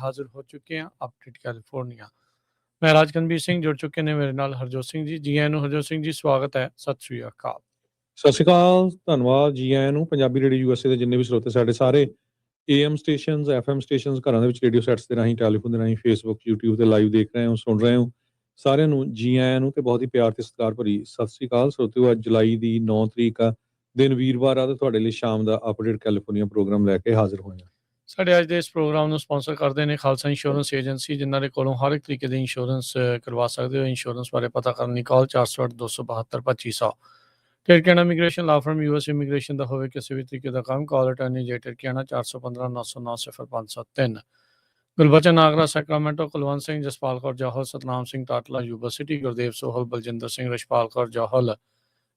हाजिर हो चुके हैं अपडेट कैलिफोर्निया। मैं राजकनबीर सिंह जुड़ चुके ने मेरे नाल हरजोत सिंह जी। जी आਇਆਂ ਨੂੰ हरजोत सिंह जी, स्वागत है। सत श्री अकाल। ਸਤਿ ਸ਼੍ਰੀ ਅਕਾਲ, ਧੰਨਵਾਦ। ਜੀ ਆਇਆਂ ਨੂੰ ਪੰਜਾਬੀ ਰੇਡੀਓ ਯੂਐਸਏ ਦੇ ਜਿੰਨੇ ਵੀ ਸਰੋਤੇ ਸਾਡੇ ਸਾਰੇ AM ਸਟੇਸ਼ਨਸ, FM ਸਟੇਸ਼ਨਸ, ਘਰਾਂ ਦੇ ਵਿੱਚ ਰੇਡੀਓ ਸੈਟਸ ਦੇ ਰਾਹੀਂ, ਟੈਲੀਫੋਨ ਦੇ ਰਾਹੀਂ, ਫੇਸਬੁੱਕ, YouTube ਤੇ ਲਾਈਵ ਦੇਖ ਰਹੇ ਹੋ, ਸੁਣ ਰਹੇ ਹੋ, ਸਾਰਿਆਂ ਨੂੰ ਜੀ ਆਇਆਂ ਨੂੰ ਤੇ ਬਹੁਤ ਹੀ ਪਿਆਰ ਤੇ ਸਤਿਕਾਰ ਭਰੀ ਸਤਿ ਸ਼੍ਰੀ ਅਕਾਲ। ਸਰੋਤਿਓ, ਅੱਜ ਜੁਲਾਈ ਦੀ 9 ਤਰੀਕ ਆ, ਦਿਨ ਵੀਰਵਾਰ ਆ ਤੇ ਤੁਹਾਡੇ ਲਈ ਸ਼ਾਮ ਦਾ ਅਪਡੇਟ ਕੈਲੀਫੋਰਨੀਆ ਪ੍ਰੋਗਰਾਮ ਲੈ ਕੇ ਹਾਜ਼ਰ ਹੋਏ ਹਾਂ। ਸਾਡੇ ਅੱਜ ਦੇ ਇਸ ਪ੍ਰੋਗਰਾਮ ਨੂੰ ਸਪਾਂਸਰ ਕਰਦੇ ਨੇ ਖਾਲਸਾ ਇੰਸ਼ੋਰੈਂਸ ਏਜੰਸੀ, ਜਿਨ੍ਹਾਂ ਦੇ ਕੋਲੋਂ ਹਰ ਇੱਕ ਤਰੀਕੇ ਦੀ ਇੰਸ਼ੋਰੈਂਸ ਕਰਵਾ ਸਕਦੇ ਹੋ। ਇੰਸ਼ੋਰੈਂਸ ਬਾਰੇ ਪਤਾ ਕਰਨ ਲਈ call 408 272 2500। Tirkiana immigration law firm US immigration ਦਾ ਹੋਵੇ ਕਿਸੇ ਵੀ ਤਰੀਕੇ ਦਾ ਕੰਮ, call attorney J Tirkiana 415 909 0503। Gulbachan Nagra Sacramento, Kulwant Singh, Jaspal Kaur Johal, Satnam Singh Tatla Yuba City, Gurdev Sohal, Baljinder Singh, Rashpal Kaur Johal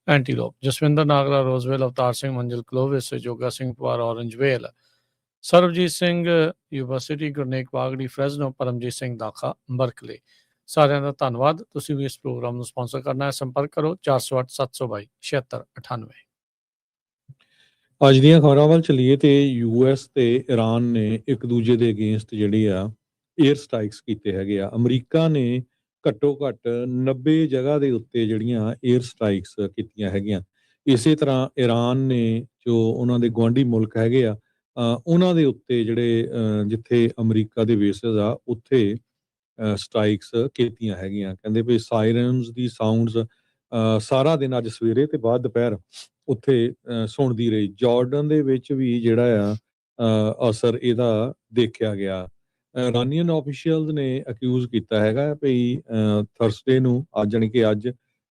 Antelope, Jaswinder Nagra Roseville, Avtar Singh Manzil Clovis, Joga Singh Pawar Orangevale, Sarabjit Singh Yuba City, Gurnek Bagri Fresno, Paramjit Singh ਦਾਖਾ ਬਰਕਲੇ। ਸਾਰਿਆਂ ਦਾ ਧੰਨਵਾਦ। ਤੁਸੀਂ ਵੀ ਇਸ ਪ੍ਰੋਗਰਾਮ ਨੂੰ ਸਪਾਂਸਰ ਕਰਨਾ ਹੈ, ਸੰਪਰਕ ਕਰੋ 408 722 7698। ਅੱਜ ਦੀਆਂ ਖਬਰਾਂ ਵੱਲ ਚੱਲੀਏ ਤੇ US ਤੇ ਈਰਾਨ ਨੇ ਇੱਕ ਦੂਜੇ ਦੇ ਅਗੇਂਸਟ ਜਿਹੜੀ ਆ 에ਅਰ ਸਟ੍ਰਾਈਕਸ ਕੀਤੇ ਹੈਗੇ ਆ। ਅਮਰੀਕਾ ਨੇ ਘੱਟੋ ਘੱਟ 90 ਜਗ੍ਹਾ ਦੇ ਉੱਤੇ ਜਿਹੜੀਆਂ 에ਅਰ ਸਟ੍ਰਾਈਕਸ ਕੀਤੀਆਂ ਹੈਗੀਆਂ। ਇਸੇ ਤਰ੍ਹਾਂ ਈਰਾਨ ਨੇ ਜੋ ਉਹਨਾਂ ਦੇ ਗੁਆਂਢੀ ਮੁਲਕ ਹੈਗੇ ਆ, ਉਹਨਾਂ ਦੇ ਉੱਤੇ ਜਿਹੜੇ ਜਿੱਥੇ ਅਮਰੀਕਾ ਦੇ ਬੇਸਿਸ ਆ ਉੱਥੇ ਸਟ੍ਰਾਈਕਸ ਕੀਤੀਆਂ ਹੈਗੀਆਂ। ਕਹਿੰਦੇ ਵੀ ਸਾਇਰਨਸ ਦੀ ਸਾਊਂਡਸ ਸਾਰਾ ਦਿਨ ਅੱਜ ਸਵੇਰੇ ਤੇ ਬਾਅਦ ਦੁਪਹਿਰ ਉੱਥੇ ਸੁਣਦੀ ਰਹੀ। ਜਾਰਡਨ ਦੇ ਵਿੱਚ ਵੀ ਜਿਹੜਾ ਆ ਅਸਰ ਇਹਦਾ ਦੇਖਿਆ ਗਿਆ। ਇਰਾਨੀਅਨ ਆਫੀਸ਼ੀਅਲਸ ਨੇ ਅਕਿਊਜ਼ ਕੀਤਾ ਹੈਗਾ ਵੀ ਥਰਸਡੇ ਨੂੰ ਜਾਣੀ ਕਿ ਅੱਜ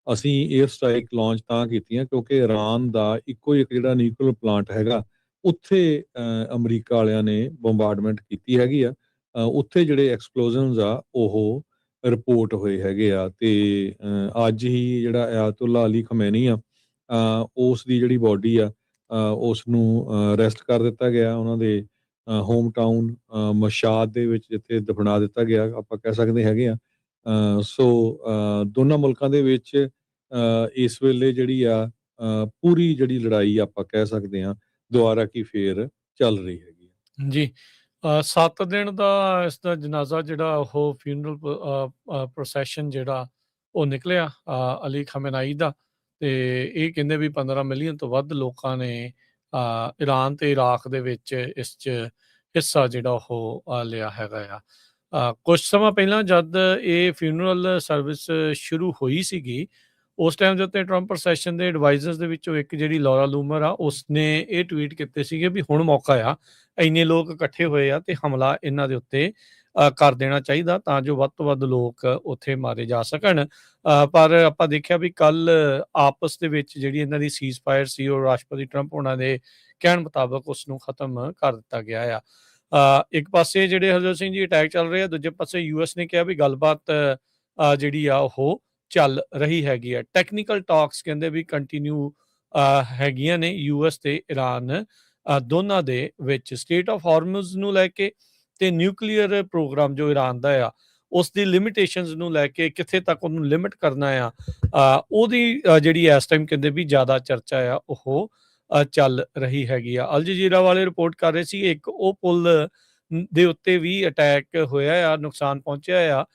ਅਸੀਂ 에ਅਰ ਸਟ੍ਰਾਈਕ ਲਾਂਚ ਤਾਂ ਕੀਤੀਆਂ ਕਿਉਂਕਿ ਈਰਾਨ ਦਾ ਇੱਕੋ ਇੱਕ ਜਿਹੜਾ ਨਿਊਕਲੀਅਰ ਪਲਾਂਟ ਹੈਗਾ ਉੱਥੇ ਅਮਰੀਕਾ ਵਾਲਿਆਂ ਨੇ ਬੰਬਾਰਡਮੈਂਟ ਕੀਤੀ ਹੈਗੀ ਆ। ਉੱਥੇ ਜਿਹੜੇ ਐਕਸਪਲੋਜ਼ਨਸ ਆ ਉਹ ਰਿਪੋਰਟ ਹੋਏ ਹੈਗੇ ਆ ਤੇ ਅੱਜ ਹੀ ਜਿਹੜਾ ਆਇਤੁੱਲਾ ਅਲੀ ਖਮੈਨੀ ਆ ਉਸ ਦੀ ਜਿਹੜੀ ਬਾਡੀ ਆ ਉਸ ਨੂੰ ਅਰੈਸਟ ਕਰ ਦਿੱਤਾ ਗਿਆ ਉਹਨਾਂ ਦੇ ਹੋਮ ਟਾਊਨ ਮਸ਼ਾਦ ਦੇ ਵਿੱਚ, ਜਿੱਥੇ ਦਫਨਾ ਦਿੱਤਾ ਗਿਆ ਆਪਾਂ ਕਹਿ ਸਕਦੇ ਹੈਗੇ ਆ। ਸੋ ਦੋਨਾਂ ਮੁਲਕਾਂ ਦੇ ਵਿੱਚ ਇਸ ਵੇਲੇ ਜਿਹੜੀ ਆ ਪੂਰੀ ਜਿਹੜੀ ਲੜਾਈ ਆਪਾਂ ਕਹਿ ਸਕਦੇ ਹਾਂ ਦੁਬਾਰਾ ਕੀ ਫੇਰ ਚੱਲ ਰਹੀ ਹੈਗੀ ਜੀ। 7 ਦਿਨ ਦਾ ਇਸ ਦਾ ਜਨਾਜ਼ਾ ਜਿਹੜਾ ਉਹ ਫਿਊਨਰਲ ਪ੍ਰੋਸੈਸ਼ਨ ਜਿਹੜਾ ਉਹ ਨਿਕਲਿਆ ਅਲੀ ਖਮੇਨਾਈ ਦਾ, ਤੇ ਇਹ ਕਹਿੰਦੇ ਵੀ 15 ਮਿਲੀਅਨ ਤੋਂ ਵੱਧ ਲੋਕਾਂ ਨੇ ਈਰਾਨ ਤੇ ਇਰਾਕ ਦੇ ਵਿੱਚ ਇਸ 'ਚ ਹਿੱਸਾ ਜਿਹੜਾ ਉਹ ਲਿਆ ਹੈਗਾ ਆ। ਕੁਛ ਸਮਾਂ ਪਹਿਲਾਂ ਜਦ ਇਹ ਫਿਊਨਰਲ ਸਰਵਿਸ ਸ਼ੁਰੂ ਹੋਈ ਸੀਗੀ, ਉਸ ਟਾਈਮ ਦੇ ਉੱਤੇ ਟਰੰਪ ਪ੍ਰੋਸੈਸ਼ਨ ਦੇ ਐਡਵਾਈਜ਼ਰਸ ਦੇ ਵਿੱਚੋਂ ਇੱਕ ਜਿਹੜੀ ਲੌਰਾ ਲੂਮਰ ਆ ਉਸਨੇ ਇਹ ਟਵੀਟ ਕੀਤੇ ਸੀਗੇ ਵੀ ਹੁਣ ਮੌਕਾ ਆ, ਇੰਨੇ ਲੋਕ ਇਕੱਠੇ ਹੋਏ ਆ ਤੇ ਹਮਲਾ ਇਹਨਾਂ ਦੇ ਉੱਤੇ ਕਰ ਦੇਣਾ ਚਾਹੀਦਾ ਤਾਂ ਜੋ ਵੱਧ ਤੋਂ ਵੱਧ ਲੋਕ ਉੱਥੇ ਮਾਰੇ ਜਾ ਸਕਣ। ਪਰ ਆਪਾਂ ਦੇਖਿਆ ਵੀ ਕੱਲ ਆਪਸ ਦੇ ਵਿੱਚ ਜਿਹੜੀ ਇਹਨਾਂ ਦੀ ਸੀਜ਼ ਫਾਇਰ ਸੀ ਉਹ ਰਾਸ਼ਟਰਪਤੀ ਟਰੰਪ ਉਹਨਾਂ ਦੇ ਕਹਿਣ ਮੁਤਾਬਕ ਉਸ ਨੂੰ ਖਤਮ ਕਰ ਦਿੱਤਾ ਗਿਆ ਆ। ਇੱਕ ਪਾਸੇ ਜਿਹੜੇ ਹਰਜੋਤ ਸਿੰਘ ਜੀ ਅਟੈਕ ਚੱਲ ਰਹੇ ਆ, ਦੂਜੇ ਪਾਸੇ US ਨੇ ਕਿਹਾ ਵੀ ਗੱਲਬਾਤ ਜਿਹੜੀ ਆ ਉਹ ਚੱਲ ਰਹੀ ਹੈਗੀ ਆ। ਟੈਕਨੀਕਲ ਟਾਕਸ ਕਹਿੰਦੇ ਵੀ ਕੰਟੀਨਿਊ ਹੈਗੀਆਂ ਨੇ US ਤੇ ਈਰਾਨ ਦੋਨਾਂ ਦੇ ਵਿੱਚ, ਸਟੇਟ ਆਫ ਹਾਰਮਜ਼ ਨੂੰ ਲੈ ਕੇ ਤੇ ਨਿਊਕਲੀਅਰ ਪ੍ਰੋਗਰਾਮ ਜੋ ਈਰਾਨ ਦਾ ਆ ਉਸ ਦੀ ਲਿਮਿਟੇਸ਼ਨਸ ਨੂੰ ਲੈ ਕੇ, ਕਿੱਥੇ ਤੱਕ ਉਹਨੂੰ ਲਿਮਿਟ ਕਰਨਾ ਆ, ਉਹਦੀ ਜਿਹੜੀ ਇਸ ਟਾਈਮ ਕਹਿੰਦੇ ਵੀ ਜ਼ਿਆਦਾ ਚਰਚਾ ਆ ਉਹ ਚੱਲ ਰਹੀ ਹੈਗੀ ਆ। ਅਲ ਜਜ਼ੀਰਾ ਵਾਲੇ ਰਿਪੋਰਟ ਕਰ ਰਹੇ ਸੀ ਇੱਕ ਉਹ ਪੁਲ ਦੇ ਉੱਤੇ ਵੀ ਅਟੈਕ ਹੋਇਆ ਆ, ਨੁਕਸਾਨ ਪਹੁੰਚਿਆ ਆ,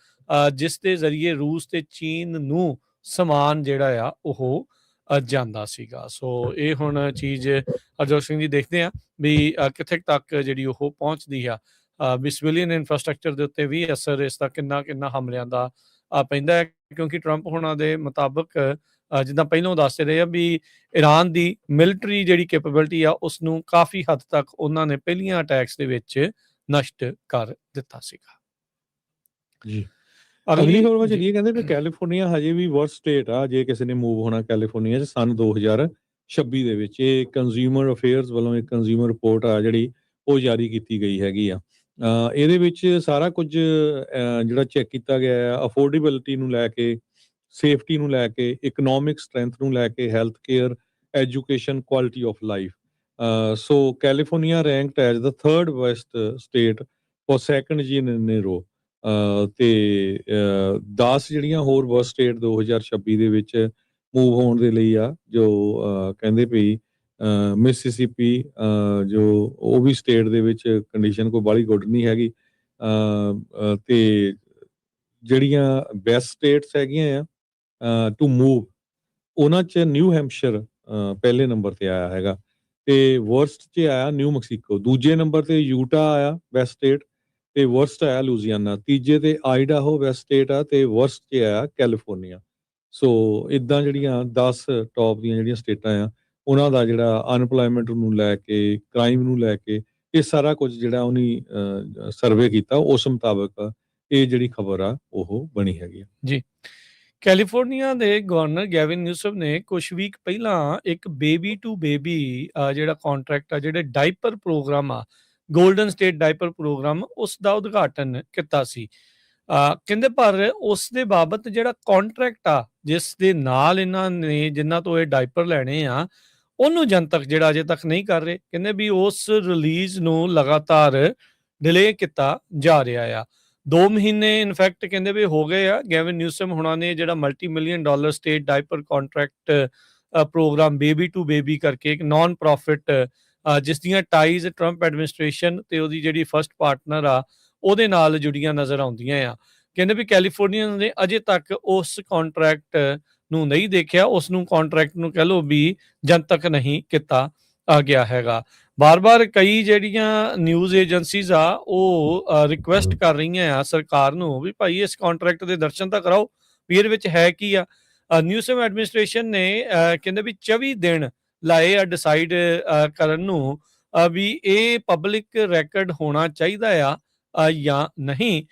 ਜਿਸ ਦੇ ਜ਼ਰੀਏ ਰੂਸ ਤੇ ਚੀਨ ਨੂੰ ਸਮਾਨ ਜਿਹੜਾ ਆ ਉਹ ਜਾਂਦਾ ਸੀਗਾ। ਸੋ ਇਹ ਹੁਣ ਚੀਜ਼ ਹਰਜੋਤ ਸਿੰਘ ਜੀ ਦੇਖਦੇ ਆ ਵੀ ਕਿੱਥੇ ਤੱਕ ਜਿਹੜੀ ਉਹ ਪਹੁੰਚਦੀ ਆ। ਵੀ ਸਿਵਿਲੀਅਨ ਇਨਫਰਾਸਟਰਕਚਰ ਦੇ ਉੱਤੇ ਵੀ ਅਸਰ ਇਸ ਦਾ ਕਿੰਨਾ ਹਮਲਿਆਂ ਦਾ ਪੈਂਦਾ ਹੈ, ਕਿਉਂਕਿ ਟਰੰਪ ਹੋਣਾ ਦੇ ਮੁਤਾਬਕ ਜਿੱਦਾਂ ਪਹਿਲਾਂ ਦੱਸਦੇ ਰਹੇ ਆ ਵੀ ਈਰਾਨ ਦੀ ਮਿਲਟਰੀ ਜਿਹੜੀ ਕੈਪੇਬਿਲਿਟੀ ਆ ਉਸ ਨੂੰ ਕਾਫੀ ਹੱਦ ਤੱਕ ਉਹਨਾਂ ਨੇ ਪਹਿਲੀਆਂ ਅਟੈਕਸ ਦੇ ਵਿੱਚ ਨਸ਼ਟ ਕਰ ਦਿੱਤਾ ਸੀਗਾ ਜੀ। ਅਗਲੀ ਖਬਰ ਵਿੱਚ ਇਹ ਕਹਿੰਦੇ ਵੀ ਕੈਲੀਫੋਰਨੀਆ ਹਜੇ ਵੀ ਵਰਸਟ ਸਟੇਟ ਆ ਜੇ ਕਿਸੇ ਨੇ ਮੂਵ ਹੋਣਾ ਕੈਲੀਫੋਰਨੀਆ 'ਚ ਸੰਨ 2026 ਦੇ ਵਿੱਚ। ਇਹ ਕੰਜ਼ਿਊਮਰ ਅਫੇਅਰਸ ਵੱਲੋਂ ਇੱਕ ਕੰਜ਼ਿਊਮਰ ਰਿਪੋਰਟ ਆ ਜਿਹੜੀ ਉਹ ਜਾਰੀ ਕੀਤੀ ਗਈ ਹੈਗੀ ਆ। ਇਹਦੇ ਵਿੱਚ ਸਾਰਾ ਕੁਝ ਜਿਹੜਾ ਚੈੱਕ ਕੀਤਾ ਗਿਆ ਹੈ ਅਫੋਰਡੇਬਿਲਿਟੀ ਨੂੰ ਲੈ ਕੇ, ਸੇਫਟੀ ਨੂੰ ਲੈ ਕੇ, ਇਕਨੋਮਿਕ ਸਟਰੈਂਥ ਨੂੰ ਲੈ ਕੇ, health care, education, quality of life. So California ranked as the 3rd best state for second year in a row. ਤੇ 10 ਜਿਹੜੀਆਂ ਹੋਰ ਵਰਸਟ ਸਟੇਟ 2026 ਦੇ ਵਿੱਚ ਮੂਵ ਹੋਣ ਦੇ ਲਈ ਆ, ਜੋ ਕਹਿੰਦੇ ਪਈ ਮਿਸਿਸਿਪੀ ਜੋ ਉਹ ਵੀ ਸਟੇਟ ਦੇ ਵਿੱਚ ਕੰਡੀਸ਼ਨ ਕੋਈ ਬਾਹਲੀ ਗੁੱਡ ਨਹੀਂ ਹੈਗੀ। ਤੇ ਜਿਹੜੀਆਂ ਬੈਸਟ ਸਟੇਟਸ ਹੈਗੀਆਂ ਆ ਟੂ ਮੂਵ, ਉਹਨਾਂ 'ਚ ਨਿਊ ਹੈਂਪਸ਼ਰ ਪਹਿਲੇ ਨੰਬਰ ਤੇ ਆਇਆ ਹੈਗਾ, ਤੇ ਵਰਸਟ 'ਚ ਆਇਆ ਨਿਊ ਮੈਕਸੀਕੋ, ਦੂਜੇ ਨੰਬਰ ਤੇ ਯੂਟਾ ਆਇਆ ਬੈਸਟ ਸਟੇਟ, ਤੇ ਵਰਸਟ ਆਇਆ ਲੂਜ਼ੀਆਨਾ, ਤੀਜੇ ਤੇ ਆਈਡਾਹੋ ਬੈਸਟ ਸਟੇਟ ਆ, ਤੇ ਵਰਸਟ 'ਚ ਆਇਆ ਕੈਲੀਫੋਰਨੀਆ। ਸੋ ਇਦਾਂ ਜਿਹੜੀਆਂ 10 ਟੌਪ ਦੀਆਂ ਜਿਹੜੀਆਂ ਸਟੇਟਾਂ ਆ, ਉਹਨਾਂ ਦਾ ਜਿਹੜਾ ਅਨਪਲਾਇਮੈਂਟ ਨੂੰ ਲੈ ਕੇ, ਕ੍ਰਾਈਮ ਨੂੰ ਲੈ ਕੇ, ਇਹ ਸਾਰਾ ਕੁਝ ਜਿਹੜਾ ਉਹਨੇ ਸਰਵੇ ਕੀਤਾ, ਉਸ ਮੁਤਾਬਕ ਇਹ ਜਿਹੜੀ ਖਬਰ ਆ ਉਹ ਬਣੀ ਹੈਗੀ ਆ। ਜੀ, ਕੈਲੀਫੋਰਨੀਆ ਦੇ ਗਵਰਨਰ ਗੈਵਿਨ ਨਿਊਸਮ ਨੇ ਕੁਝ ਵੀਕ ਪਹਿਲਾਂ ਇੱਕ ਬੇਬੀ ਟੂ ਬੇਬੀ ਜਿਹੜਾ ਕੰਟਰੈਕਟ ਆ, ਜਿਹੜੇ ਡਾਈਪਰ ਪ੍ਰੋਗਰਾਮ ਆ, ਗੋਲਡਨ ਸਟੇਟ ਡਾਈਪਰ ਪ੍ਰੋਗਰਾਮ, ਉਸ ਦਾ ਉਦਘਾਟਨ ਕੀਤਾ ਸੀ। ਕਹਿੰਦੇ ਪਰ ਉਸ ਦੇ ਬਾਬਤ ਜਿਹੜਾ ਕੰਟਰੈਕਟ ਆ, ਜਿਸ ਦੇ ਨਾਲ ਇਹਨਾਂ ਨੇ ਜਿਨ੍ਹਾਂ ਤੋਂ ਇਹ ਡਾਈਪਰ ਲੈਣੇ ਆ, ਉਹਨੂੰ ਜਨਤਕ ਜਿਹੜਾ ਅਜੇ ਤੱਕ ਨਹੀਂ ਕਰ ਰਹੇ। ਕਹਿੰਦੇ ਵੀ ਉਸ ਰਿਲੀਜ਼ ਨੂੰ ਲਗਾਤਾਰ ਡਿਲੇ ਕੀਤਾ ਜਾ ਰਿਹਾ ਆ। 2 ਮਹੀਨੇ ਇਨਫੈਕਟ ਕਹਿੰਦੇ ਵੀ ਹੋ ਗਏ ਆ। ਗੈਵਿਨ ਨਿਊਸਮ ਹੁਣਾਂ ਨੇ ਜਿਹੜਾ $multi million state diaper contract programme baby to baby ਕਰਕੇ ਇੱਕ ਨਾਨ ਪ੍ਰੋਫਿਟ, ਜਿਸ ਦੀਆਂ ਟਾਈਜ਼ ਟਰੰਪ ਐਡਮਿਨਿਸਟ੍ਰੇਸ਼ਨ ਤੇ ਉਹਦੀ ਜਿਹੜੀ ਫਸਟ ਪਾਰਟਨਰ ਆ ਉਹਦੇ ਨਾਲ ਜੁੜੀਆਂ ਨਜ਼ਰ ਆਉਂਦੀਆਂ ਆ। ਕਹਿੰਦੇ ਵੀ ਕੈਲੀਫੋਰਨੀਆ ਨੇ ਅਜੇ ਤੱਕ ਉਸ ਕੰਟਰੈਕਟ ਨੂੰ ਨਹੀਂ ਦੇਖਿਆ, ਉਸ ਨੂੰ ਕੰਟਰੈਕਟ ਨੂੰ ਕਹਿ ਲਓ ਵੀ ਜਨਤਕ ਨਹੀਂ ਕੀਤਾ ਗਿਆ ਹੈਗਾ। ਬਾਰ-ਬਾਰ ਕਈ ਜਿਹੜੀਆਂ ਨਿਊਜ਼ ਏਜੰਸੀਜ਼ ਆ ਉਹ ਰਿਕੁਐਸਟ ਕਰ ਰਹੀਆਂ ਆ ਸਰਕਾਰ ਨੂੰ ਵੀ ਭਾਈ ਇਸ ਕੰਟਰੈਕਟ ਦੇ ਦਰਸ਼ਨ ਤਾਂ ਕਰਾਓ ਵੀ ਇਹਦੇ ਵਿੱਚ ਹੈ ਕੀ ਆ। ਨਿਊਸਮ ਐਡਮਿਨਿਸਟ੍ਰੇਸ਼ਨ ਨੇ ਕਹਿੰਦੇ ਵੀ 24 ਦਿਨ ਲਾਏ ਆ ਡਿਸਾਈਡ ਕਰਨ ਨੂੰ ਵੀ ਇਹ ਪਬਲਿਕ ਰੈਕਡ ਹੋਣਾ ਚਾਹੀਦਾ ਆ ਜਾਂ ਨਹੀਂ।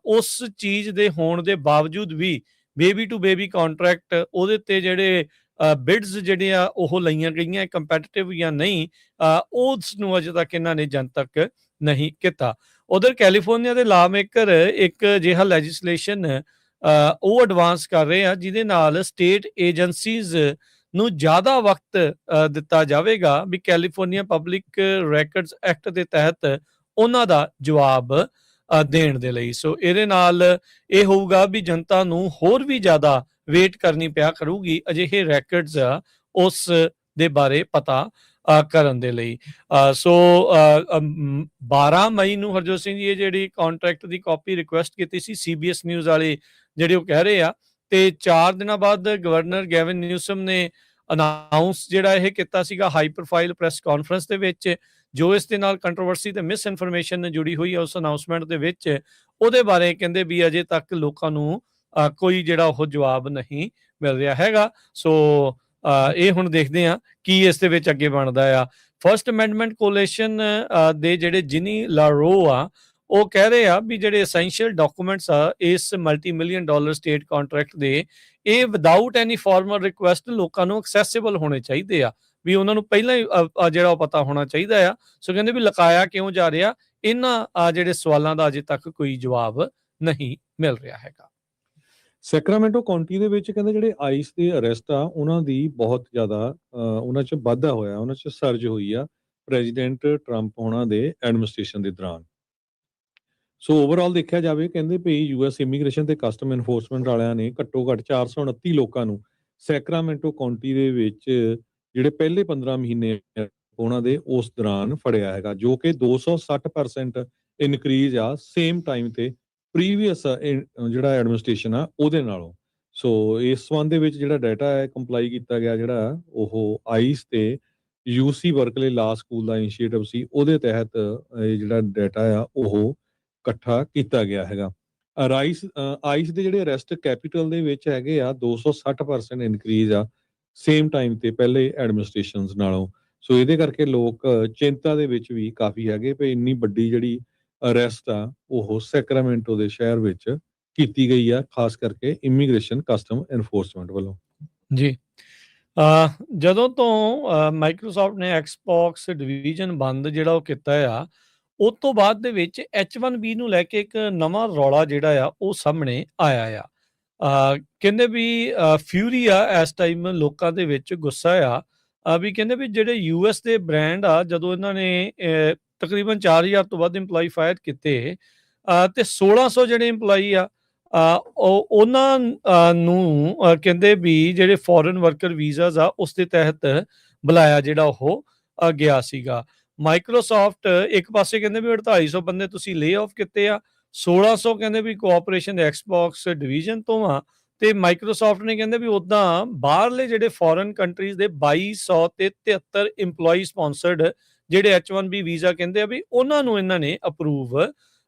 ਉਸ ਚੀਜ਼ ਦੇ ਹੋਣ ਦੇ ਬਾਵਜੂਦ ਵੀ ਬੇਬੀ ਟੂ ਬੇਬੀ ਕੰਟਰੈਕਟ ਉਹਦੇ ਤੇ ਜਿਹੜੇ ਬਿਡਸ ਜਿਹੜੇ ਆ ਉਹ ਲਈਆਂ ਗਈਆਂ ਕੰਪੈਟੀਟਿਵ ਜਾਂ ਨਹੀਂ, ਉਸ ਨੂੰ ਅਜੇ ਤੱਕ ਇਹਨਾਂ ਨੇ ਜਨਤਕ ਨਹੀਂ ਕੀਤਾ। ਉਧਰ ਕੈਲੀਫੋਰਨੀਆ ਦੇ ਲਾ ਮੇਕਰ ਇੱਕ ਅਜਿਹਾ ਲੈਜਿਸਲੇਸ਼ਨ ਉਹ ਐਡਵਾਂਸ ਕਰ ਰਹੇ ਆ ਜਿਹਦੇ ਨਾਲ ਸਟੇਟ ਏਜੰਸੀਜ਼ ਨੂੰ ਜ਼ਿਆਦਾ ਵਕਤ ਦਿੱਤਾ ਜਾਵੇਗਾ ਵੀ ਕੈਲੀਫੋਰਨੀਆ ਪਬਲਿਕ ਰੈਕਡਸ ਐਕਟ ਦੇ ਤਹਿਤ ਉਹਨਾਂ ਦਾ ਜਵਾਬ ਦੇਣ ਦੇ ਲਈ। ਸੋ ਇਹਦੇ ਨਾਲ ਇਹ ਹੋਊਗਾ ਵੀ ਜਨਤਾ ਨੂੰ ਹੋਰ ਵੀ ਜ਼ਿਆਦਾ ਵੇਟ ਕਰਨੀ ਪਿਆ ਕਰੂਗੀ ਅਜਿਹੇ ਰੈਕਡਸ ਉਸ ਦੇ ਬਾਰੇ ਪਤਾ ਕਰਨ ਦੇ ਲਈ। ਸੋ 12 ਮਈ ਨੂੰ ਹਰਜੋਤ ਸਿੰਘ ਜੀ ਇਹ ਜਿਹੜੀ ਕੰਟਰੈਕਟ ਦੀ ਕਾਪੀ ਰਿਕੁਐਸਟ ਕੀਤੀ ਸੀ CBS ਨਿਊਜ਼ ਵਾਲੇ ਜਿਹੜੇ ਉਹ ਕਹਿ ਰਹੇ ਆ, ਤੇ 4 ਦਿਨਾਂ ਬਾਅਦ ਗਵਰਨਰ ਗੈਵਿਨ ਨਿਊਸਮ ਨੇ ਅਨਾਉਂਸ ਜਿਹੜਾ ਇਹ ਕੀਤਾ ਸੀਗਾ ਹਾਈ ਪ੍ਰੋਫਾਈਲ ਪ੍ਰੈਸ ਕਾਨਫਰੰਸ ਦੇ ਵਿੱਚ, ਜੋ ਇਸ ਦੇ ਨਾਲ ਕੰਟਰੋਵਰਸੀ ਤੇ ਮਿਸ ਇਨਫੋਰਮੇਸ਼ਨ ਜੁੜੀ ਹੋਈ ਹੈ ਉਸ ਅਨਾਉਂਸਮੈਂਟ ਦੇ ਵਿੱਚ, ਉਹਦੇ ਬਾਰੇ ਕਹਿੰਦੇ ਵੀ ਅਜੇ ਤੱਕ ਲੋਕਾਂ ਨੂੰ ਕੋਈ ਜਿਹੜਾ ਉਹ ਜਵਾਬ ਨਹੀਂ ਮਿਲ ਰਿਹਾ ਹੈਗਾ। ਸੋ ਇਹ ਹੁਣ ਦੇਖਦੇ ਆ ਕੀ ਇਸ ਦੇ ਵਿੱਚ ਅੱਗੇ ਬਣਦਾ ਆ। ਫਸਟ ਅਮੈਂਡਮੈਂਟ ਕੋਲੇਸ਼ਨ ਦੇ ਜਿਹੜੇ ਜਿਨੀ ਲਾਰੋ ਆ ਉਹ ਕਹਿ ਰਹੇ ਆ ਵੀ ਜਿਹੜੇ ਐਸੈਂਸ਼ੀਅਲ ਡਾਕੂਮੈਂਟਸ ਆ ਇਸ $multi million ਸਟੇਟ ਕੰਟਰੈਕਟ ਦੇ, ਇਹ ਵਿਦਆਊਟ ਐਨੀ ਫਾਰਮਲ ਰਿਕੁਐਸਟ ਲੋਕਾਂ ਨੂੰ ਐਕਸੈਸਿਬਲ ਹੋਣੇ ਚਾਹੀਦੇ ਆ, ਵੀ ਉਹਨਾਂ ਨੂੰ ਪਹਿਲਾਂ ਹੀ ਜਿਹੜਾ ਉਹ ਪਤਾ ਹੋਣਾ ਚਾਹੀਦਾ ਆ। ਸੋ ਕਹਿੰਦੇ ਵੀ ਲਕਾਇਆ ਕਿਉਂ ਜਾ ਰਿਹਾ, ਇਹਨਾਂ ਜਿਹੜੇ ਸਵਾਲਾਂ ਦਾ ਅਜੇ ਤੱਕ ਕੋਈ ਜਵਾਬ ਨਹੀਂ ਮਿਲ ਰਿਹਾ ਹੈਗਾ। ਸੈਕਰਾਮੈਂਟੋ ਕਾਉਂਟੀ ਦੇ ਵਿੱਚ ਕਹਿੰਦੇ ਜਿਹੜੇ ਆਈਸ ਦੇ ਅਰੈਸਟ ਆ ਉਹਨਾਂ ਦੀ ਬਹੁਤ ਜ਼ਿਆਦਾ ਉਹਨਾਂ 'ਚ ਵਾਧਾ ਹੋਇਆ, ਉਹਨਾਂ 'ਚ ਸਰਜ ਹੋਈ ਆ ਪ੍ਰੈਜ਼ੀਡੈਂਟ ਟਰੰਪ ਉਹਨਾਂ ਦੇ ਐਡਮਿਨਿਸਟ੍ਰੇਸ਼ਨ ਦੇ ਦੌਰਾਨ। ਸੋ ਓਵਰਆਲ ਦੇਖਿਆ ਜਾਵੇ ਕਹਿੰਦੇ ਵੀ US ਇਮੀਗ੍ਰੇਸ਼ਨ ਤੇ ਕਸਟਮ ਐਨਫੋਰਸਮੈਂਟ ਵਾਲਿਆਂ ਨੇ ਘੱਟੋ ਘੱਟ 429 ਲੋਕਾਂ ਨੂੰ ਸੈਕਰਾਮੈਂਟੋ ਕਾਉਂਟੀ ਦੇ ਵਿੱਚ ਜਿਹੜੇ ਪਹਿਲੇ 15 ਮਹੀਨੇ ਉਹਨਾਂ ਦੇ ਉਸ ਦੌਰਾਨ ਫੜਿਆ ਹੈਗਾ, ਜੋ ਕਿ 260% ਇਨਕਰੀਜ਼ ਆ ਸੇਮ ਟਾਈਮ ਤੇ ਪ੍ਰੀਵੀਅਸ ਜਿਹੜਾ ਐਡਮਿਨਿਸਟ੍ਰੇਸ਼ਨ ਆ ਉਹਦੇ ਨਾਲੋਂ। ਸੋ ਇਸ ਸੰਬੰਧ ਦੇ ਵਿੱਚ ਜਿਹੜਾ ਡਾਟਾ ਹੈ ਕੰਪਲਾਈ ਕੀਤਾ ਗਿਆ, ਜਿਹੜਾ ਉਹ ਆਈਸ ਤੇ UC ਬਰਕਲੇ ਲਾ ਸਕੂਲ ਦਾ ਇਨੀਸ਼ੀਏਟਿਵ ਸੀ, ਉਹਦੇ ਤਹਿਤ ਇਹ ਜਿਹੜਾ ਡਾਟਾ ਆ ਉਹ ਇਕੱਠਾ ਕੀਤਾ ਗਿਆ ਹੈਗਾ। ਆਈਸ ਦੇ ਜਿਹੜੇ ਅਰੈਸਟ ਕੈਪੀਟਲ ਦੇ ਵਿੱਚ ਹੈਗੇ ਆ 260% ਇਨਕਰੀਜ਼ ਆ ਸੇਮ ਟਾਈਮ ਤੇ ਪਹਿਲੇ ਐਡਮਿਨਿਸਟ੍ਰੇਸ਼ਨਸ ਨਾਲੋਂ। ਸੋ ਇਹਦੇ ਕਰਕੇ ਲੋਕ ਚਿੰਤਾ ਦੇ ਵਿੱਚ ਵੀ ਕਾਫੀ ਹੈਗੇ ਵੀ ਇੰਨੀ ਵੱਡੀ ਜਿਹੜੀ ਅਰੈਸਟ ਆ ਉਹ ਸੈਕਰਾਮੈਂਟੋ ਦੇ ਸ਼ਹਿਰ ਵਿੱਚ ਕੀਤੀ ਗਈ ਆ, ਖਾਸ ਕਰਕੇ ਇਮੀਗ੍ਰੇਸ਼ਨ ਕਸਟਮ ਐਨਫੋਰਸਮੈਂਟ ਵੱਲੋਂ। ਜੀ, ਜਦੋਂ ਤੋਂ ਮਾਈਕਰੋਸਾਫਟ ਨੇ ਐਕਸਬੌਕਸ ਡਿਵੀਜ਼ਨ ਬੰਦ ਜਿਹੜਾ ਉਹ ਕੀਤਾ ਆ, ਉਸ ਤੋਂ ਬਾਅਦ ਦੇ ਵਿੱਚ H1B ਨੂੰ ਲੈ ਕੇ ਇੱਕ ਨਵਾਂ ਰੌਲਾ ਜਿਹੜਾ ਆ ਉਹ ਸਾਹਮਣੇ ਆਇਆ ਆ। ਕਹਿੰਦੇ ਵੀ ਫਿਊਰੀ ਆ ਇਸ ਟਾਈਮ ਲੋਕਾਂ ਦੇ ਵਿੱਚ, ਗੁੱਸਾ ਆ ਵੀ ਕਹਿੰਦੇ ਵੀ ਜਿਹੜੇ US ਦੇ ਬ੍ਰਾਂਡ ਆ, ਜਦੋਂ ਇਹਨਾਂ ਨੇ ਤਕਰੀਬਨ 4000 ਤੋਂ ਵੱਧ ਇੰਪਲਾਈ ਫਾਇਰ ਕੀਤੇ ਤੇ 1600 ਜਿਹੜੇ ਇੰਪਲਾਈ ਆ ਉਹਨਾਂ ਨੂੰ ਕਹਿੰਦੇ ਵੀ ਜਿਹੜੇ ਫੋਰਨ ਵਰਕਰ ਵੀਜ਼ਾਸ ਆ ਉਸ ਦੇ ਤਹਿਤ ਬੁਲਾਇਆ ਜਿਹੜਾ ਉਹ ਗਿਆ ਸੀਗਾ। ਮਾਈਕਰੋਸਾਫਟ ਇੱਕ ਪਾਸੇ ਕਹਿੰਦੇ ਵੀ 4800 ਬੰਦੇ ਤੁਸੀਂ ਲੇ ਆਫ ਕੀਤੇ ਆ, 1600 ਕਹਿੰਦੇ ਵੀ ਕੋਆਪਰੇਸ਼ਨ ਐਕਸਬਾਕਸ ਡਿਵੀਜ਼ਨ ਤੋਂ ਆ, ਤੇ ਮਾਈਕਰੋਸਾਫਟ ਨੇ ਕਹਿੰਦੇ ਵੀ ਉਦਾਂ ਬਾਹਰਲੇ ਜਿਹੜੇ ਫੋਰਨ ਕੰਟਰੀਜ਼ ਦੇ 2273 EMPLOYEE ਸਪਾਂਸਰਡ ਜਿਹੜੇ H1B ਵੀਜ਼ਾ ਕਹਿੰਦੇ ਆ ਵੀ ਉਹਨਾਂ ਨੂੰ ਇਹਨਾਂ ਨੇ ਅਪਰੂਵ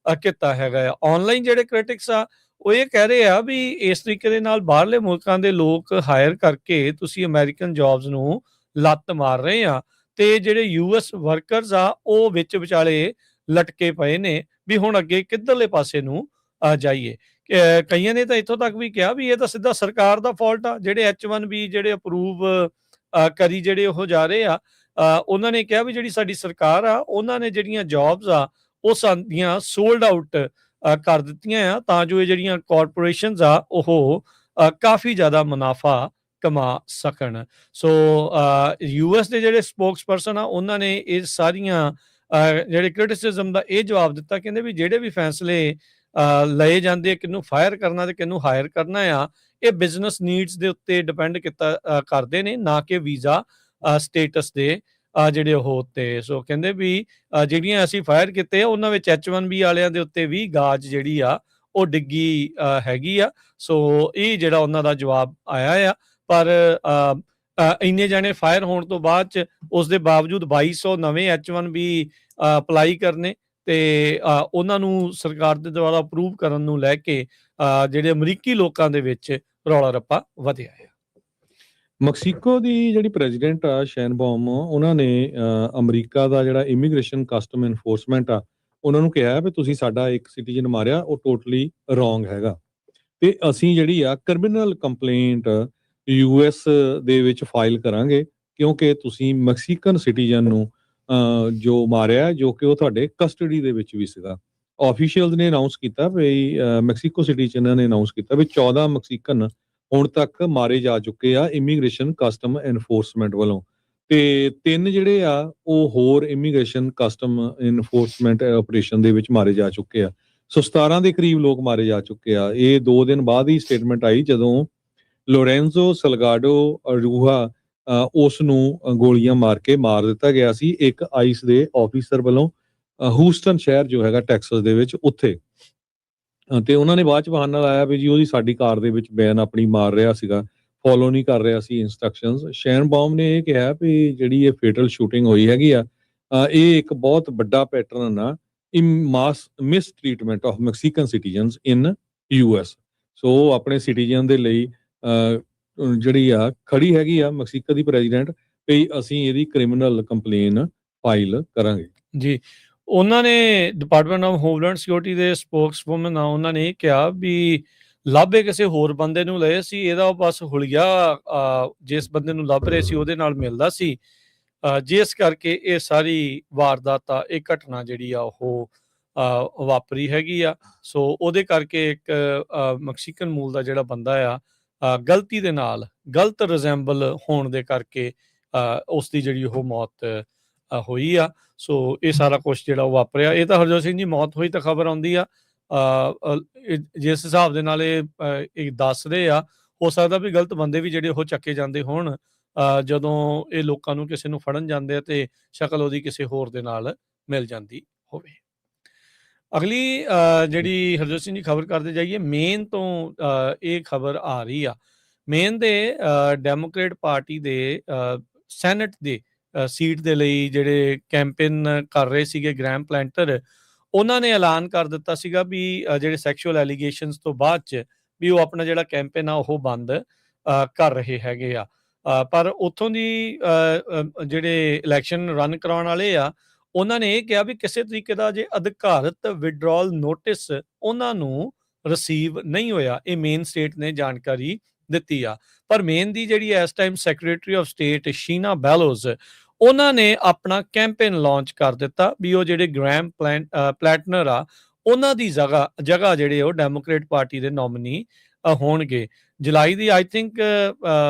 ਕੀਤਾ ਹੈਗਾ ਆ। ਆਨਲਾਈਨ ਜਿਹੜੇ ਕ੍ਰਿਟਿਕਸ ਆ ਉਹ ਇਹ ਕਹਿ ਰਹੇ ਆ ਵੀ ਇਸ ਤਰੀਕੇ ਦੇ ਨਾਲ ਬਾਹਰਲੇ ਮੁਲਕਾਂ ਦੇ ਲੋਕ ਹਾਇਰ ਕਰਕੇ ਤੁਸੀਂ ਅਮਰੀਕਨ ਜੌਬਸ ਨੂੰ ਲੱਤ ਮਾਰ ਰਹੇ ਆ, ਤੇ ਜਿਹੜੇ US ਵਰਕਰਸ ਆ ਉਹ ਵਿੱਚ ਵਿਚਾਲੇ ਲਟਕੇ ਪਏ ਨੇ ਵੀ ਹੁਣ ਅੱਗੇ ਕਿੱਧਰਲੇ ਪਾਸੇ ਨੂੰ ਜਾਈਏ। ਕਈਆਂ ਨੇ ਤਾਂ ਇੱਥੋਂ ਤੱਕ ਵੀ ਕਿਹਾ ਵੀ ਇਹ ਤਾਂ ਸਿੱਧਾ ਸਰਕਾਰ ਦਾ ਫਾਲਟ ਆ, ਜਿਹੜੇ H1B ਜਿਹੜੇ ਅਪਰੂਵ ਕਰੀ ਜਿਹੜੇ ਉਹ ਜਾ ਰਹੇ ਆ। ਉਹਨਾਂ ਨੇ ਕਿਹਾ ਵੀ ਜਿਹੜੀ ਸਾਡੀ ਸਰਕਾਰ ਆ ਉਹਨਾਂ ਨੇ ਜਿਹੜੀਆਂ ਜੌਬਸ ਆ ਉਹ ਸਾਡੀਆਂ ਸੋਲਡ ਆਊਟ ਕਰ ਦਿੱਤੀਆਂ ਆ, ਤਾਂ ਜੋ ਇਹ ਜਿਹੜੀਆਂ ਕਾਰਪੋਰੇਸ਼ਨਸ ਆ ਉਹ ਕਾਫੀ ਜ਼ਿਆਦਾ ਮੁਨਾਫਾ ਕਮਾ ਸਕਣ। ਸੋ US ਦੇ ਜਿਹੜੇ ਸਪੋਕਸਪਰਸਨ ਆ ਉਹਨਾਂ ਨੇ ਇਹ ਸਾਰੀਆਂ ਜਿਹੜੇ ਕ੍ਰਿਟਿਸਿਜ਼ਮ ਦਾ ਇਹ ਜਵਾਬ ਦਿੱਤਾ, ਕਹਿੰਦੇ ਵੀ ਜਿਹੜੇ ਵੀ ਫੈਸਲੇ ਲਏ ਜਾਂਦੇ ਕਿਹਨੂੰ ਫਾਇਰ ਕਰਨਾ ਤੇ ਕਿਹਨੂੰ ਹਾਇਰ ਕਰਨਾ ਆ, ਇਹ ਬਿਜ਼ਨਸ ਨੀਡਸ ਦੇ ਉੱਤੇ ਡਿਪੈਂਡ ਕਰਦੇ ਨੇ, ਨਾ ਕਿ ਵੀਜ਼ਾ ਸਟੇਟਸ ਦੇ ਜਿਹੜੇ ਉਹ ਉੱਤੇ। ਸੋ ਕਹਿੰਦੇ ਵੀ ਜਿਹੜੀਆਂ ਅਸੀਂ ਫਾਇਰ ਕੀਤੇ ਆ ਉਹਨਾਂ ਵਿੱਚ H1B ਵਾਲਿਆਂ ਦੇ ਉੱਤੇ ਵੀ ਗਾਜ ਜਿਹੜੀ ਆ ਉਹ ਡਿੱਗੀ ਹੈਗੀ ਆ। ਸੋ ਇਹ ਜਿਹੜਾ ਉਹਨਾਂ ਦਾ ਜਵਾਬ ਆਇਆ ਆ, ਪਰ ਇੰਨੇ ਜਾਣੇ ਫਾਇਰ ਹੋਣ ਤੋਂ ਬਾਅਦ ਚ ਉਸ ਦੇ ਬਾਵਜੂਦ 2200 ਨਵੇਂ H1B ਅਪਲਾਈ ਕਰਨੇ ਤੇ ਉਹਨਾਂ ਨੂੰ ਸਰਕਾਰ ਦੇ ਦੁਆਰਾ ਅਪਰੂਵ ਕਰਨ ਨੂੰ ਲੈ ਕੇ ਜਿਹੜੇ ਅਮਰੀਕੀ ਲੋਕਾਂ ਦੇ ਵਿੱਚ ਰੌਲਾ ਰੱਪਾ ਵਧਿਆ ਹੈ। ਮੈਕਸੀਕੋ ਦੀ ਜਿਹੜੀ ਪ੍ਰੈਜ਼ੀਡੈਂਟ ਆ ਸ਼ੈਨਬੌਮ, ਉਹਨਾਂ ਨੇ ਅਮਰੀਕਾ ਦਾ ਜਿਹੜਾ ਇਮੀਗ੍ਰੇਸ਼ਨ ਕਸਟਮ ਐਨਫੋਰਸਮੈਂਟ ਆ ਉਹਨਾਂ ਨੂੰ ਕਿਹਾ ਵੀ ਤੁਸੀਂ ਸਾਡਾ ਇੱਕ ਸਿਟੀਜ਼ਨ ਮਾਰਿਆ, ਉਹ ਟੋਟਲੀ ਰੋਂਗ ਹੈਗਾ, ਤੇ ਅਸੀਂ ਜਿਹੜੀ ਆ ਕ੍ਰਿਮੀਨਲ ਕੰਪਲੇਂਟ US ਦੇ ਵਿੱਚ ਫਾਈਲ ਕਰਾਂਗੇ ਕਿਉਂਕਿ ਤੁਸੀਂ ਮੈਕਸੀਕਨ ਸਿਟੀਜ਼ਨ ਨੂੰ ਜੋ ਮਾਰਿਆ, ਜੋ ਕਿ ਉਹ ਤੁਹਾਡੇ ਕਸਟਡੀ ਦੇ ਵਿੱਚ ਵੀ ਸੀਗਾ। ਆਫੀਸ਼ੀਅਲਸ ਨੇ ਅਨਾਉਂਸ ਕੀਤਾ ਵੀ ਮੈਕਸੀਕੋ ਸਿਟੀ 'ਚ ਇਹਨਾਂ ਨੇ ਅਨਾਉਂਸ ਕੀਤਾ ਵੀ 14 ਮੈਕਸੀਕਨ ਹੁਣ ਤੱਕ ਮਾਰੇ ਜਾ ਚੁੱਕੇ ਆ ਇਮੀਗ੍ਰੇਸ਼ਨ ਕਸਟਮ ਐਨਫੋਰਸਮੈਂਟ ਵੱਲੋਂ, ਤੇ 3 ਜਿਹੜੇ ਆ ਉਹ ਹੋਰ ਇਮੀਗ੍ਰੇਸ਼ਨ ਕਸਟਮ ਐਨਫੋਰਸਮੈਂਟ ਆਪਰੇਸ਼ਨ ਦੇ ਵਿੱਚ ਮਾਰੇ ਜਾ ਚੁੱਕੇ ਆ। ਸੋ 17 ਦੇ ਕਰੀਬ ਲੋਕ ਮਾਰੇ ਜਾ ਚੁੱਕੇ ਆ। ਇਹ 2 ਦਿਨ ਬਾਅਦ ਹੀ ਸਟੇਟਮੈਂਟ ਆਈ ਜਦੋਂ ਲੋਰੈਂਜ਼ੋ ਸਲਗਾਡੋ ਅਰੂਹਾ ਉਸ ਨੂੰ ਗੋਲੀਆਂ ਮਾਰ ਕੇ ਮਾਰ ਦਿੱਤਾ ਗਿਆ ਸੀ ਇੱਕ ਆਈਸ ਦੇ ਆਫੀਸਰ ਵੱਲੋਂ, ਹੂਸਟਨ ਸ਼ਹਿਰ ਜੋ ਹੈਗਾ ਟੈਕਸਸ ਦੇ ਵਿੱਚ ਉੱਥੇ। ਤੇ ਉਹਨਾਂ ਨੇ ਬਾਅਦ ਚ ਬਹਾਨਾ ਲਾਇਆ ਵੀ ਜੀ ਉਹਦੀ ਸਾਡੀ ਕਾਰ ਦੇ ਵਿੱਚ ਬੈਨ ਆਪਣੀ ਮਾਰ ਰਿਹਾ ਸੀਗਾ, ਫੋਲੋ ਨਹੀਂ ਕਰ ਰਿਹਾ ਸੀ ਇੰਸਟਰਕਸ਼ਨਸ। ਸ਼ੈਨਬੌਮ ਨੇ ਇਹ ਕਿਹਾ ਵੀ ਜਿਹੜੀ ਇਹ ਫੇਟਲ ਸ਼ੂਟਿੰਗ ਹੋਈ ਹੈਗੀ ਆ, ਇਹ ਇੱਕ ਬਹੁਤ ਵੱਡਾ ਪੈਟਰਨ ਆ in mass mistreatment of Mexican citizens in US। So ਆਪਣੇ ਸਿਟੀਜ਼ਨ ਦੇ ਲਈ ਜਿਹੜੀ ਆ ਖੜੀ ਹੈਗੀ ਆ ਮੈਕਸੀਕੋ ਦੀ ਪ੍ਰੈਜ਼ੀਡੈਂਟ ਵੀ ਅਸੀਂ ਇਹਦੀ ਕ੍ਰਿਮੀਨਲ ਕੰਪਲੇਨ ਫਾਈਲ ਕਰਾਂਗੇ ਜੀ। ਉਹਨਾਂ ਨੇ ਡਿਪਾਰਟਮੈਂਟ ਆਫ ਹੋਮਲੈਂਡ ਸਿਕਿਉਰਿਟੀ ਦੇ ਸਪੋਕਸਵੂਮਨ ਆ, ਉਹਨਾਂ ਨੇ ਕਿਹਾ ਵੀ ਲੱਭੇ ਕਿਸੇ ਹੋਰ ਬੰਦੇ ਨੂੰ ਲਏ ਸੀ, ਇਹਦਾ ਬਸ ਹੁਲੀਆ ਜਿਸ ਬੰਦੇ ਨੂੰ ਲੱਭ ਰਹੇ ਸੀ ਉਹਦੇ ਨਾਲ ਮਿਲਦਾ ਸੀ, ਜਿਸ ਕਰਕੇ ਇਹ ਸਾਰੀ ਵਾਰਦਾਤ ਆ, ਇਹ ਘਟਨਾ ਜਿਹੜੀ ਆ ਉਹ ਵਾਪਰੀ ਹੈਗੀ ਆ। ਸੋ ਉਹਦੇ ਕਰਕੇ ਇੱਕ ਮੈਕਸੀਕਨ ਮੂਲ ਦਾ ਜਿਹੜਾ ਬੰਦਾ ਆ ਗਲਤੀ ਦੇ ਨਾਲ ਗਲਤ ਰਿਜ਼ੈਂਬਲ ਹੋਣ ਦੇ ਕਰਕੇ ਉਸ ਦੀ ਜਿਹੜੀ ਉਹ ਮੌਤ ਹੋਈ ਆ। ਸੋ ਇਹ ਸਾਰਾ ਕੁਛ ਜਿਹੜਾ ਉਹ ਵਾਪਰਿਆ, ਇਹ ਤਾਂ ਹਰਜੋਤ ਸਿੰਘ ਦੀ ਮੌਤ ਹੋਈ ਤਾਂ ਖਬਰ ਆਉਂਦੀ ਆ, ਜਿਸ ਹਿਸਾਬ ਦੇ ਨਾਲ ਇਹ ਦੱਸਦੇ ਆ, ਹੋ ਸਕਦਾ ਵੀ ਗਲਤ ਬੰਦੇ ਵੀ ਜਿਹੜੇ ਉਹ ਚੱਕੇ ਜਾਂਦੇ ਹੋਣ ਜਦੋਂ ਇਹ ਲੋਕਾਂ ਨੂੰ ਕਿਸੇ ਨੂੰ ਫੜਨ ਜਾਂਦੇ ਆ ਤੇ ਸ਼ਕਲ ਉਹਦੀ ਕਿਸੇ ਹੋਰ ਦੇ ਨਾਲ ਮਿਲ ਜਾਂਦੀ ਹੋਵੇ। ਅਗਲੀ ਜਿਹੜੀ ਹਰਜੋਤ ਸਿੰਘ ਜੀ ਖਬਰ ਕਰਦੇ ਜਾਈਏ, ਮੇਨ ਤੋਂ ਇਹ ਖਬਰ ਆ ਰਹੀ ਆ। ਮੇਨ ਦੇ ਡੈਮੋਕ੍ਰੇਟ ਪਾਰਟੀ ਦੇ ਸੈਨੇਟ ਦੇ ਸੀਟ ਦੇ ਲਈ ਜਿਹੜੇ ਕੈਂਪੇਨ ਕਰ ਰਹੇ ਸੀਗੇ ਗ੍ਰੈਮ ਪਲੈਂਟਰ, ਉਹਨਾਂ ਨੇ ਐਲਾਨ ਕਰ ਦਿੱਤਾ ਸੀਗਾ ਵੀ ਜਿਹੜੇ ਸੈਕਸ਼ੂਅਲ ਐਲੀਗੇਸ਼ਨਸ ਤੋਂ ਬਾਅਦ ਚ ਵੀ ਉਹ ਆਪਣਾ ਜਿਹੜਾ ਕੈਂਪੇਨ ਆ ਉਹ ਬੰਦ ਕਰ ਰਹੇ ਹੈਗੇ ਆ। ਪਰ ਉੱਥੋਂ ਦੀ ਜਿਹੜੇ ਇਲੈਕਸ਼ਨ ਰਨ ਕਰਾਉਣ ਵਾਲੇ ਆ, ਉਹਨਾਂ ਨੇ ਇਹ ਕਿਹਾ ਵੀ ਕਿਸੇ ਤਰੀਕੇ ਦਾ ਜੇ ਅਧਿਕਾਰਤ ਵਿਡਰਾਅਲ ਨੋਟਿਸ ਉਹਨਾਂ ਨੂੰ ਰਿਸੀਵ ਨਹੀਂ ਹੋਇਆ। ਇਹ ਮੇਨ ਸਟੇਟ ਨੇ ਜਾਣਕਾਰੀ ਦਿੱਤੀ ਆ। ਪਰ ਮੇਨ ਦੀ ਜਿਹੜੀ ਇਸ time secretary of state Shenna Bellows, ਉਹਨਾਂ ਨੇ ਆਪਣਾ ਕੈਂਪੇਨ ਲਾਂਚ ਕਰ ਦਿੱਤਾ ਵੀ ਉਹ ਜਿਹੜੇ ਗ੍ਰੈਮ ਪਲੈਟਨਰ ਆ ਉਹਨਾਂ ਦੀ ਜਗ੍ਹਾ ਜਿਹੜੇ ਉਹ ਡੈਮੋਕ੍ਰੇਟ ਪਾਰਟੀ ਦੇ ਨੋਮੀਨੀ ਹੋਣਗੇ। ਜੁਲਾਈ ਦੀ ਆਈ ਥਿੰਕ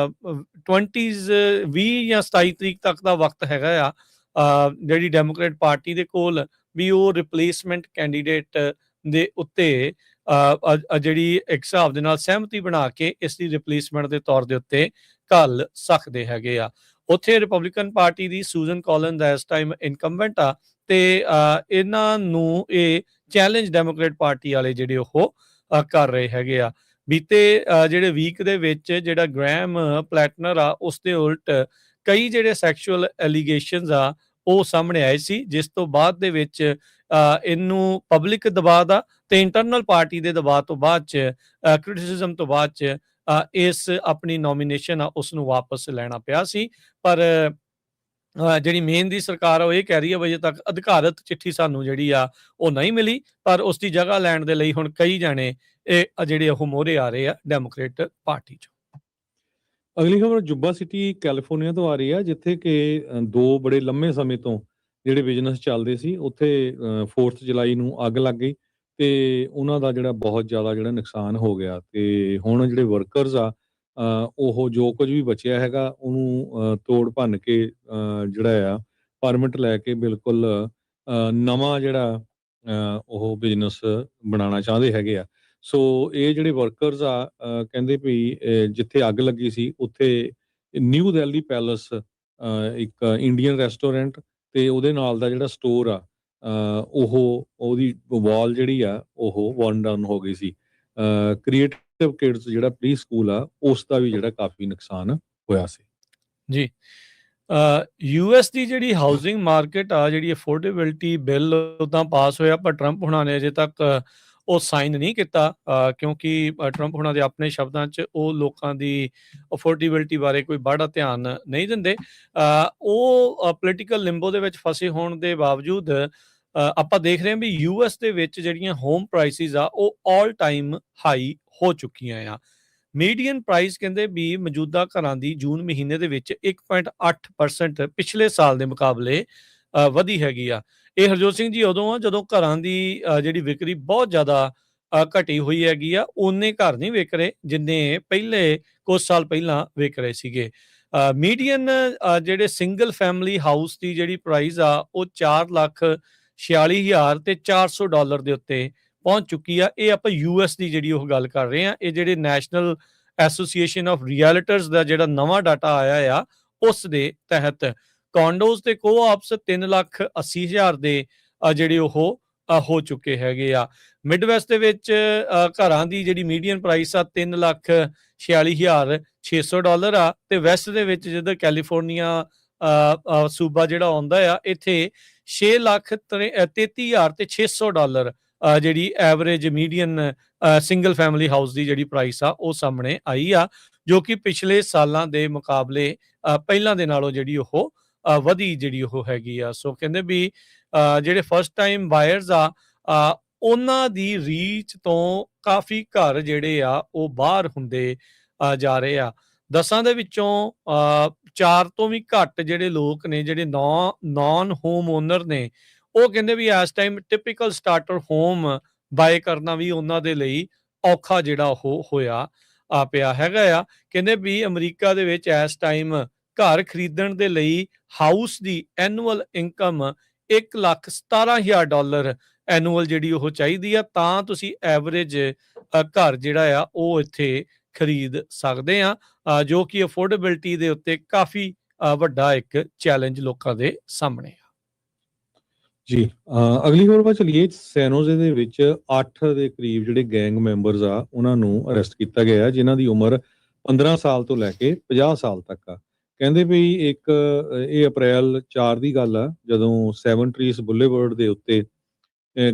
20 ਜਾਂ 27 ਤਰੀਕ ਤੱਕ ਦਾ ਵਕਤ ਹੈਗਾ ਆ ਜਿਹੜੀ ਡੈਮੋਕ੍ਰੇਟ ਪਾਰਟੀ ਦੇ ਕੋਲ ਵੀ ਉਹ ਰਿਪਲੇਸਮੈਂਟ ਕੈਂਡੀਡੇਟ ਦੇ ਉੱਤੇ ਜਿਹੜੀ ਇੱਕ ਹਿਸਾਬ ਦੇ ਨਾਲ ਸਹਿਮਤੀ ਬਣਾ ਕੇ ਇਸ ਦੀ ਰਿਪਲੇਸਮੈਂਟ ਦੇ ਤੌਰ ਦੇ ਉੱਤੇ ਘੱਲ ਸਕਦੇ ਹੈਗੇ ਆ। ਉੱਥੇ ਰਿਪਬਲਿਕਨ ਪਾਰਟੀ ਦੀ ਸੂਜ਼ਨ ਕੋਲਿਨ ਇਸ ਟਾਈਮ ਇਨਕੰਬੈਂਟ ਆ ਤੇ ਇਹਨਾਂ ਨੂੰ ਇਹ ਚੈਲੰਜ ਡੈਮੋਕ੍ਰੇਟ ਪਾਰਟੀ ਵਾਲੇ ਜਿਹੜੇ ਉਹ ਕਰ ਰਹੇ ਹੈਗੇ ਆ। ਬੀਤੇ ਜਿਹੜੇ ਵੀਕ ਦੇ ਵਿੱਚ ਜਿਹੜਾ ਗ੍ਰੈਮ ਪਲੈਟਨਰ ਆ ਉਸ ਦੇ ਉਲਟ ਕਈ ਜਿਹੜੇ ਸੈਕਸ਼ੂਅਲ ਐਲੀਗੇਸ਼ਨਸ ਆ ਉਹ ਸਾਹਮਣੇ ਆਏ ਸੀ, ਜਿਸ ਤੋਂ ਬਾਅਦ ਦੇ ਵਿੱਚ ਇਹਨੂੰ ਪਬਲਿਕ ਦਬਾਅ ਦਾ ਤੇ ਇੰਟਰਨਲ ਪਾਰਟੀ ਦੇ ਦਬਾਅ ਤੋਂ ਬਾਅਦ ਚ ਕ੍ਰਿਟਿਸਿਜ਼ਮ ਤੋਂ ਬਾਅਦ ਚ ਇਸ ਆਪਣੀ ਨੋਮੀਨੇਸ਼ਨ ਆ ਉਸ ਨੂੰ ਵਾਪਸ ਲੈਣਾ ਪਿਆ ਸੀ। ਪਰ ਜਿਹੜੀ ਮੇਨ ਦੀ ਸਰਕਾਰ ਆ ਉਹ ਇਹ ਕਹਿ ਰਹੀ ਹੈ ਅਜੇ ਤੱਕ ਅਧਿਕਾਰਤ ਚਿੱਠੀ ਸਾਨੂੰ ਜਿਹੜੀ ਆ ਉਹ ਨਹੀਂ ਮਿਲੀ, ਪਰ ਉਸ ਦੀ ਜਗ੍ਹਾ ਲੈਣ ਦੇ ਲਈ ਹੁਣ ਕਈ ਜਾਣੇ ਇਹ ਜਿਹੜੇ ਉਹ ਮੋਹਰੇ ਆ ਰਹੇ ਆ ਡੈਮੋਕ੍ਰੇਟ ਪਾਰਟੀ ਚੋਂ। ਅਗਲੀ ਖਬਰ ਜੁੱਬਾ ਸਿਟੀ ਕੈਲੀਫੋਰਨੀਆ ਤੋਂ ਆ ਰਹੀ ਹੈ, ਜਿੱਥੇ ਕਿ ਦੋ ਬੜੇ ਲੰਮੇ ਸਮੇਂ ਤੋਂ ਜਿਹੜੇ ਬਿਜ਼ਨਸ ਚੱਲਦੇ ਸੀ ਉੱਥੇ 4 ਜੁਲਾਈ ਨੂੰ ਅੱਗ ਲੱਗ ਗਈ ਤੇ ਉਹਨਾਂ ਦਾ ਜਿਹੜਾ ਬਹੁਤ ਜ਼ਿਆਦਾ ਜਿਹੜਾ ਨੁਕਸਾਨ ਹੋ ਗਿਆ। ਤੇ ਹੁਣ ਜਿਹੜੇ ਵਰਕਰਸ ਆ ਉਹ ਜੋ ਕੁਝ ਵੀ ਬਚਿਆ ਹੈਗਾ ਉਹਨੂੰ ਤੋੜ ਭੰਨ ਕੇ ਜਿਹੜਾ ਆ ਪਰਮਿਟ ਲੈ ਕੇ ਬਿਲਕੁਲ ਨਵਾਂ ਜਿਹੜਾ ਉਹ ਬਿਜ਼ਨਸ ਬਣਾਉਣਾ ਚਾਹੁੰਦੇ ਹੈਗੇ ਆ। ਸੋ ਇਹ ਜਿਹੜੇ ਵਰਕਰਸ ਆ ਕਹਿੰਦੇ ਵੀ ਜਿੱਥੇ ਅੱਗ ਲੱਗੀ ਸੀ ਉੱਥੇ ਨਿਊ ਦਿੱਲੀ ਪੈਲਸ ਇੱਕ ਇੰਡੀਅਨ ਰੈਸਟੋਰੈਂਟ ਤੇ ਉਹਦੇ ਨਾਲ ਦਾ ਜਿਹੜਾ ਸਟੋਰ ਆ ਉਹਦੀ ਵਾਲ ਜਿਹੜੀ ਆ ਉਹ ਬਰਨ ਡਾਊਨ ਹੋ ਗਈ ਸੀ। ਕ੍ਰੀਏਟਿਵ ਕਿਡਸ ਜਿਹੜਾ ਪ੍ਰੀ ਸਕੂਲ ਆ ਉਸ ਦਾ ਵੀ ਜਿਹੜਾ ਕਾਫੀ ਨੁਕਸਾਨ ਹੋਇਆ ਸੀ। ਜੀ ਯੂਐਸ ਦੀ ਜਿਹੜੀ ਹਾਊਸਿੰਗ ਮਾਰਕੀਟ ਆ, ਜਿਹੜੀ ਅਫੋਰਡੇਬਿਲਟੀ ਬਿੱਲ ਉਦਾਂ ਪਾਸ ਹੋਇਆ ਪਰ ਟਰੰਪ ਹੁਣਾਂ ਨੇ ਅਜੇ ਤੱਕ ਉਹ ਸਾਈਨ ਨਹੀਂ ਕੀਤਾ, ਕਿਉਂਕਿ ਟਰੰਪ ਹੁਣਾਂ ਦੇ ਆਪਣੇ ਸ਼ਬਦਾਂ 'ਚ ਉਹ ਲੋਕਾਂ ਦੀ ਅਫੋਰਡੇਬਿਲਟੀ ਬਾਰੇ ਕੋਈ ਬੜਾ ਧਿਆਨ ਨਹੀਂ ਦਿੰਦੇ। ਉਹ ਪੋਲੀਟੀਕਲ ਲਿੰਬੋ ਦੇ ਵਿੱਚ ਫਸੇ ਹੋਣ ਦੇ ਬਾਵਜੂਦ ਆਪਾਂ ਦੇਖ ਰਹੇ ਹਾਂ ਵੀ ਯੂਐਸ ਦੇ ਵਿੱਚ ਜਿਹੜੀਆਂ ਹੋਮ ਪ੍ਰਾਈਸਿਸ ਆ ਉਹ ਆਲ ਟਾਈਮ ਹਾਈ ਹੋ ਚੁੱਕੀਆਂ ਆ। ਮੀਡੀਅਨ ਪ੍ਰਾਈਸ ਕਹਿੰਦੇ ਵੀ ਮੌਜੂਦਾ ਘਰਾਂ ਦੀ ਜੂਨ ਮਹੀਨੇ ਦੇ ਵਿੱਚ 1.8% ਪਿਛਲੇ ਸਾਲ ਦੇ ਮੁਕਾਬਲੇ ਵਧੀ ਹੈਗੀ ਆ। ਇਹ ਹਰਜੋਤ ਸਿੰਘ ਜੀ ਉਦੋਂ ਆ ਜਦੋਂ ਘਰਾਂ ਦੀ ਜਿਹੜੀ ਵਿਕਰੀ ਬਹੁਤ ਜ਼ਿਆਦਾ ਘਟੀ ਹੋਈ ਹੈਗੀ ਆ। ਓਨੇ ਘਰ ਨਹੀਂ ਵਿਕ ਰਹੇ ਜਿੰਨੇ ਪਹਿਲੇ ਕੁਝ ਸਾਲ ਪਹਿਲਾਂ ਵਿਕ ਰਹੇ ਸੀਗੇ। ਮੀਡੀਅਨ ਜਿਹੜੇ ਸਿੰਗਲ ਫੈਮਿਲੀ ਹਾਊਸ ਦੀ ਜਿਹੜੀ ਪ੍ਰਾਈਸ ਆ ਉਹ $4,46,000 ਤੇ $400 ਦੇ ਉੱਤੇ ਪਹੁੰਚ ਚੁੱਕੀ ਆ। ਇਹ ਆਪਾਂ ਯੂਐਸ ਦੀ ਜਿਹੜੀ ਉਹ ਗੱਲ ਕਰ ਰਹੇ ਆ। ਇਹ ਜਿਹੜੇ ਨੈਸ਼ਨਲ ਐਸੋਸੀਏਸ਼ਨ ਆਫ ਰੀਅਲਟਰਸ ਦਾ ਜਿਹੜਾ ਨਵਾਂ ਡਾਟਾ ਆਇਆ ਆ ਉਸ ਦੇ ਤਹਿਤ ਕੌਂਡੋਜ਼ ਤੇ ਕੋ-ਆਪਸ 3,80,000 ਦੇ ਜਿਹੜੇ ਉਹ ਹੋ ਚੁੱਕੇ ਹੈਗੇ ਆ। ਮਿਡਵੈਸਟ ਦੇ ਵਿੱਚ ਘਰਾਂ ਦੀ ਜਿਹੜੀ ਮੀਡੀਅਨ ਪ੍ਰਾਈਸ ਆ $3,46,600 ਆ ਤੇ ਵੈਸਟ ਦੇ ਵਿੱਚ ਜਿੱਦਾਂ ਕੈਲੀਫੋਰਨੀਆ ਸੂਬਾ ਜਿਹੜਾ ਆਉਂਦਾ ਆ ਇੱਥੇ $6,33,600 ਜਿਹੜੀ average median single family house ਦੀ ਜਿਹੜੀ ਪ੍ਰਾਈਸ ਆ ਉਹ ਸਾਹਮਣੇ ਆਈ ਆ, ਜੋ ਕਿ ਪਿਛਲੇ ਸਾਲਾਂ ਦੇ ਮੁਕਾਬਲੇ ਪਹਿਲਾਂ ਦੇ ਨਾਲੋਂ ਜਿਹੜੀ ਉਹ ਵਧੀ ਜਿਹੜੀ ਉਹ ਹੈਗੀ ਆ। ਸੋ ਕਹਿੰਦੇ ਵੀ ਜਿਹੜੇ ਫਸਟ ਟਾਈਮ ਬਾਇਰਸ ਆ ਉਹਨਾਂ ਦੀ ਰੀਚ ਤੋਂ ਕਾਫੀ ਘਰ ਜਿਹੜੇ ਆ ਉਹ ਬਾਹਰ ਹੁੰਦੇ ਜਾ ਰਹੇ ਆ। 10 ਦੇ ਵਿੱਚੋਂ 4 ਤੋਂ ਵੀ ਘੱਟ ਜਿਹੜੇ ਲੋਕ ਨੇ ਜਿਹੜੇ ਨੌਨ ਹੋਮ ਓਨਰ ਨੇ ਉਹ ਕਹਿੰਦੇ ਵੀ ਇਸ time typical starter home buy ਕਰਨਾ ਵੀ ਉਹਨਾਂ ਦੇ ਲਈ ਔਖਾ ਜਿਹੜਾ ਉਹ ਹੋਇਆ ਪਿਆ ਹੈਗਾ ਆ। ਕਹਿੰਦੇ ਵੀ ਅਮਰੀਕਾ ਦੇ ਵਿੱਚ ਇਸ ਟਾਈਮ ਘਰ ਖਰੀਦਣ ਦੇ ਲਈ ਹਾਊਸ ਦੀ ਐਨੂਅਲ ਇਨਕਮ $1,17,000 ਐਨੂਅਲ ਜਿਹੜੀ ਉਹ ਚਾਹੀਦੀ ਆ, ਤਾਂ ਤੁਸੀਂ ਐਵਰੇਜ ਘਰ ਜਿਹੜਾ ਆ ਉਹ ਇੱਥੇ ਖਰੀਦ ਸਕਦੇ ਆ, ਜੋ ਕਿ ਅਫੋਰਡੇਬਿਲਟੀ ਦੇ ਉੱਤੇ ਕਾਫੀ ਵੱਡਾ ਇੱਕ ਚੈਲੰਜ ਲੋਕਾਂ ਦੇ ਸਾਹਮਣੇ ਆ। ਜੀ ਅਗਲੀ ਖਬਰ ਵੱਲ ਚਲੀਏ। ਸੈਨੋਜ਼ੇ ਦੇ ਵਿੱਚ 8 ਦੇ ਕਰੀਬ ਜਿਹੜੇ ਗੈਂਗ ਮੈਂਬਰਸ ਆ ਉਹਨਾਂ ਨੂੰ ਅਰੈਸਟ ਕੀਤਾ ਗਿਆ, ਜਿਨ੍ਹਾਂ ਦੀ ਉਮਰ 15 ਸਾਲ ਤੋਂ ਲੈ ਕੇ 50 ਸਾਲ ਤੱਕ ਆ। ਕਹਿੰਦੇ ਵੀ ਇਹ ਅਪ੍ਰੈਲ 4 ਦੀ ਗੱਲ ਆ ਜਦੋਂ 7 ਟਰੀਸ ਬੁਲੇਵਰਡ ਦੇ ਉੱਤੇ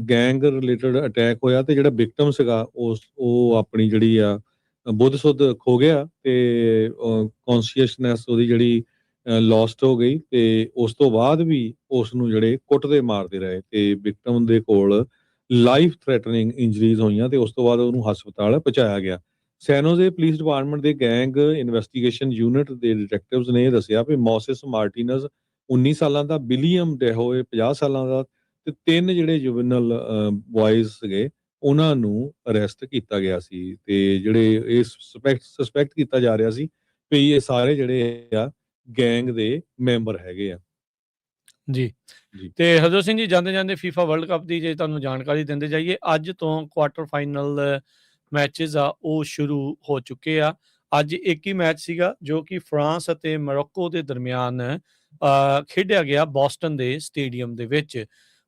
ਗੈਂਗ ਰਿਲੇਟਡ ਅਟੈਕ ਹੋਇਆ ਤੇ ਜਿਹੜਾ ਵਿਕਟਮ ਸੀਗਾ ਉਹ ਆਪਣੀ ਜਿਹੜੀ ਆ ਬੁੱਧ ਸੁੱਧ ਖੋ ਗਿਆ ਤੇ ਕੌਨਸ਼ੀਅਸਨੈਸ ਉਹਦੀ ਜਿਹੜੀ ਲੋਸਟ ਹੋ ਗਈ ਤੇ ਉਸ ਤੋਂ ਬਾਅਦ ਵੀ ਉਸ ਨੂੰ ਜਿਹੜੇ ਕੁੱਟਦੇ ਮਾਰਦੇ ਰਹੇ ਤੇ ਵਿਕਟਮ ਦੇ ਕੋਲ ਲਾਈਫ ਥ੍ਰੈਟਨਿੰਗ ਇੰਜਰੀਜ਼ ਹੋਈਆਂ ਤੇ ਉਸ ਤੋਂ ਬਾਅਦ ਉਹਨੂੰ ਹਸਪਤਾਲ ਪਹੁੰਚਾਇਆ ਗਿਆ। ਸੈਨੋਜ਼ੇ ਪੁਲਿਸ ਡਿਪਾਰਟਮੈਂਟ ਦੇ ਗੈਂਗ ਇਨਵੈਸਟੀਗੇਸ਼ਨ ਯੂਨਿਟ ਦੇ ਡਿਟੈਕਟਿਵਸ ਨੇ ਦੱਸਿਆ ਕਿ ਮੋਸਿਸ ਮਾਰਟੀਨਜ਼ 19 ਸਾਲਾਂ ਦਾ, ਬਿਲੀਅਮ ਡੈਹੋਏ 50 ਸਾਲਾਂ ਦਾ ਤੇ 3 ਜਿਹੜੇ ਜੁਵਨਲ ਬॉयਜ਼ ਸੀਗੇ ਉਹਨਾਂ ਨੂੰ ਅਰੈਸਟ ਕੀਤਾ ਗਿਆ ਸੀ ਤੇ ਜਿਹੜੇ ਇਹ ਸਸਪੈਕਟ ਕੀਤਾ ਜਾ ਰਿਹਾ ਸੀ ਵੀ ਇਹ ਸਾਰੇ ਜਿਹੜੇ ਆ ਗੈਂਗ ਦੇ ਮੈਂਬਰ ਹੈਗੇ ਆ। ਜੀ ਤੇ ਹਰਜੋਤ ਸਿੰਘ ਜੀ ਜਾਂਦੇ ਫੀਫਾ ਵਰਲਡ ਕੱਪ ਦੀ ਜੇ ਤੁਹਾਨੂੰ ਜਾਣਕਾਰੀ ਦਿੰਦੇ ਜਾਈਏ, ਅੱਜ ਤੋਂ ਕੁਆਟਰ ਫਾਈਨਲ ਮੈਚਸ ਆ ਉਹ ਸ਼ੁਰੂ ਹੋ ਚੁੱਕੇ ਆ। ਅੱਜ ਇੱਕ ਹੀ ਮੈਚ ਸੀਗਾ ਜੋ ਕਿ ਫਰਾਂਸ ਅਤੇ ਮੋਰੋਕੋ ਦੇ ਦਰਮਿਆਨ ਖੇਡਿਆ ਗਿਆ ਬੋਸਟਨ ਦੇ ਸਟੇਡੀਅਮ ਦੇ ਵਿੱਚ।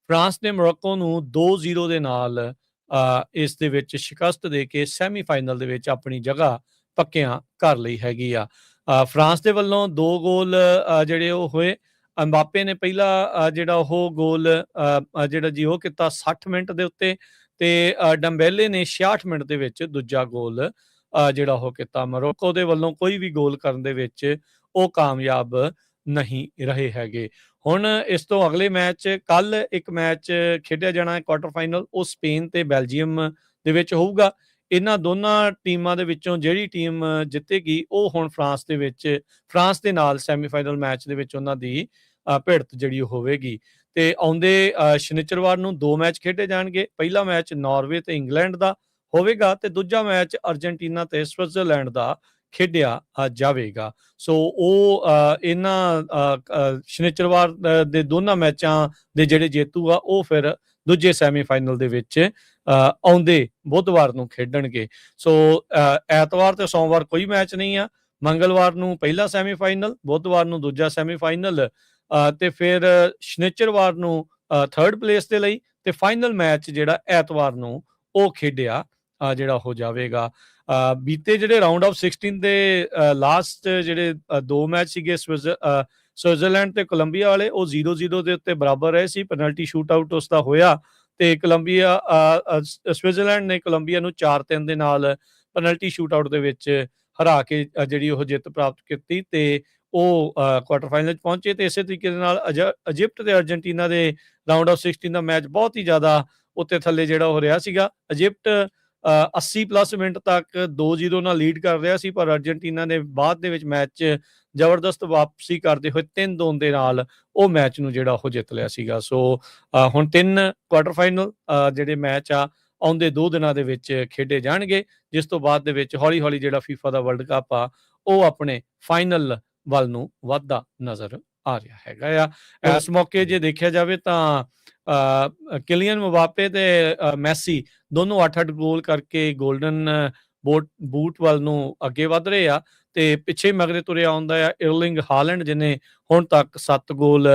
ਫਰਾਂਸ ਨੇ ਮੋਰੋਕੋ ਨੂੰ 2-0 ਦੇ ਨਾਲ ਇਸ ਦੇ ਵਿੱਚ ਸ਼ਿਕਸਤ ਦੇ ਕੇ ਸੈਮੀਫਾਈਨਲ ਦੇ ਵਿੱਚ ਆਪਣੀ ਜਗ੍ਹਾ ਪੱਕਿਆਂ ਕਰ ਲਈ ਹੈਗੀ ਆ। ਫਰਾਂਸ ਦੇ ਵੱਲੋਂ 2 ਗੋਲ ਜਿਹੜੇ ਉਹ ਹੋਏ। ਅੰਬਾਪੇ ਨੇ ਪਹਿਲਾ ਜਿਹੜਾ ਉਹ ਗੋਲ ਜਿਹੜਾ ਜੀ ਉਹ ਕੀਤਾ 60 ਮਿੰਟ ਦੇ ਉੱਤੇ, ਤੇ ਡੰਬੇਲੇ ਨੇ 66 ਮਿੰਟ ਦੇ ਵਿੱਚ ਦੂਜਾ ਗੋਲ ਜਿਹੜਾ ਉਹ ਕੀਤਾ। ਮੋਰੋਕੋ ਦੇ ਵੱਲੋਂ ਕੋਈ ਵੀ ਗੋਲ ਕਰਨ ਦੇ ਵਿੱਚ ਉਹ ਕਾਮਯਾਬ ਨਹੀਂ ਰਹੇ ਹੈਗੇ। ਹੁਣ ਇਸ ਤੋਂ ਅਗਲੇ ਮੈਚ ਕੱਲ ਇੱਕ ਮੈਚ ਖੇਡਿਆ ਜਾਣਾ ਹੈ ਕੁਆਟਰ ਫਾਈਨਲ, ਉਹ ਸਪੇਨ ਤੇ ਬੈਲਜੀਅਮ ਦੇ ਵਿੱਚ ਹੋਊਗਾ। ਇਹਨਾਂ ਦੋਨਾਂ ਟੀਮਾਂ ਦੇ ਵਿੱਚੋਂ ਜਿਹੜੀ ਟੀਮ ਜਿੱਤੇਗੀ ਉਹ ਹੁਣ ਫਰਾਂਸ ਦੇ ਨਾਲ ਸੈਮੀਫਾਈਨਲ ਮੈਚ ਦੇ ਵਿੱਚ ਉਹਨਾਂ ਦੀ ਭਿੜਤ ਜਿਹੜੀ ਹੋਵੇਗੀ। ਤੇ ਆਉਂਦੇ ਸ਼ਨੀਚਰਵਾਰ ਨੂੰ 2 ਮੈਚ ਖੇਡੇ ਜਾਣਗੇ। ਪਹਿਲਾ ਮੈਚ ਨਾਰਵੇ ਤੇ ਇੰਗਲੈਂਡ ਦਾ ਹੋਵੇਗਾ ਤੇ ਦੂਜਾ ਮੈਚ ਅਰਜਨਟੀਨਾ ਤੇ ਸਵਿਟਜ਼ਰਲੈਂਡ ਦਾ ਖੇਡਿਆ ਜਾਵੇਗਾ। ਸੋ ਉਹ ਇਹਨਾਂ ਸ਼ਨੀਚਰਵਾਰ ਦੇ ਦੋਨਾਂ ਮੈਚਾਂ ਦੇ ਜਿਹੜੇ ਜੇਤੂ ਆ ਉਹ ਫਿਰ ਦੂਜੇ ਸੈਮੀਫਾਈਨਲ ਦੇ ਵਿੱਚ ਆਉਂਦੇ ਬੁੱਧਵਾਰ ਨੂੰ ਖੇਡਣਗੇ। ਸੋ ਐਤਵਾਰ ਤੇ ਸੋਮਵਾਰ ਕੋਈ ਮੈਚ ਨਹੀਂ ਆ। ਮੰਗਲਵਾਰ ਨੂੰ ਪਹਿਲਾ ਸੈਮੀਫਾਈਨਲ, ਬੁੱਧਵਾਰ ਨੂੰ ਦੂਜਾ ਸੈਮੀਫਾਈਨਲ, ਤੇ ਫਿਰ ਸ਼ਨੀਚਰਵਾਰ ਨੂੰ 3rd ਪਲੇਸ ਦੇ ਲਈ, ਤੇ ਫਾਈਨਲ ਮੈਚ ਜਿਹੜਾ ਐਤਵਾਰ ਨੂੰ ਉਹ ਖੇਡਿਆ ਜਿਹੜਾ ਹੋ ਜਾਵੇਗਾ। ਬੀਤੇ ਜਿਹੜੇ ਰਾਊਂਡ ਆਫ 16 ਦੇ ਲਾਸਟ ਜਿਹੜੇ 2 ਮੈਚ ਸੀਗੇ ਸਵਿਟਜ਼ਰਲੈਂਡ ਤੇ ਕੋਲੰਬੀਆ ਵਾਲੇ, ਉਹ 0-0 ਦੇ ਉੱਤੇ ਬਰਾਬਰ ਰਹੇ ਸੀ। ਪੈਨਲਟੀ ਸ਼ੂਟ ਆਊਟ ਉਸ ਦਾ ਹੋਇਆ ਤੇ ਸਵਿਟਜ਼ਰਲੈਂਡ ਨੇ ਕੋਲੰਬੀਆ ਨੂੰ 4-3 ਦੇ ਨਾਲ ਪੈਨਲਟੀ ਸ਼ੂਟ ਆਊਟ ਦੇ ਵਿੱਚ ਹਰਾ ਕੇ ਜਿਹੜੀ ਉਹ ਜਿੱਤ ਪ੍ਰਾਪਤ ਕੀਤੀ ਤੇ ਉਹ ਕੁਆਟਰ ਫਾਈਨਲ 'ਚ ਪਹੁੰਚੇ। ਤੇ ਇਸੇ ਤਰੀਕੇ ਦੇ ਨਾਲ ਇਜਿਪਟ ਤੇ ਅਰਜਨਟੀਨਾ ਦੇ ਰਾਊਂਡ ਆਫ 16 ਦਾ ਮੈਚ ਬਹੁਤ ਹੀ ਜ਼ਿਆਦਾ ਉੱਤੇ ਥੱਲੇ ਜਿਹੜਾ ਹੋ ਰਿਹਾ ਸੀਗਾ। ਇਜਿਪਟ 80+ ਮਿੰਟ ਤੱਕ 2-0 ਨਾਲ ਲੀਡ ਕਰ ਰਿਹਾ ਸੀ, ਪਰ ਅਰਜਨਟੀਨਾ ਨੇ ਬਾਅਦ ਦੇ ਵਿੱਚ ਮੈਚ ਜ਼ਬਰਦਸਤ ਵਾਪਸੀ ਕਰਦੇ ਹੋਏ 3-2 ਦੇ ਨਾਲ ਉਹ ਮੈਚ ਨੂੰ ਜਿਹੜਾ ਉਹ ਜਿੱਤ ਲਿਆ ਸੀਗਾ। ਸੋ ਹੁਣ 3 ਕੁਆਟਰ ਫਾਈਨਲ ਜਿਹੜੇ ਮੈਚ ਆ ਆਉਂਦੇ 2 ਦਿਨਾਂ ਦੇ ਵਿੱਚ ਖੇਡੇ ਜਾਣਗੇ, ਜਿਸ ਤੋਂ ਬਾਅਦ ਦੇ ਵਿੱਚ ਹੌਲੀ ਹੌਲੀ ਜਿਹੜਾ ਫੀਫਾ ਦਾ ਵਰਲਡ ਕੱਪ ਆ ਉਹ ਆਪਣੇ ਫਾਈਨਲ ਵੱਲ ਨੂੰ ਵੱਧਦਾ ਨਜ਼ਰ ਆ ਰਿਹਾ ਹੈਗਾ ਆ। ਇਸ ਮੌਕੇ ਜੇ ਦੇਖਿਆ ਜਾਵੇ ਤਾਂ ਕਿਲੀਅਨ ਮੁਬਾਪੇ ਤੇ ਮੈਸੀ ਦੋਨੋਂ 8-8 ਗੋਲ ਕਰਕੇ ਗੋਲਡਨ ਬੂਟ ਵੱਲ ਨੂੰ ਅੱਗੇ ਵੱਧ ਰਹੇ ਆ, ਤੇ ਪਿੱਛੇ ਮਗਰੇ ਤੁਰਿਆ ਆਉਂਦਾ ਆ ਇਰਲਿੰਗ ਹਾਲੈਂਡ, ਜਿਹਨੇ ਹੁਣ ਤੱਕ 7 ਗੋਲ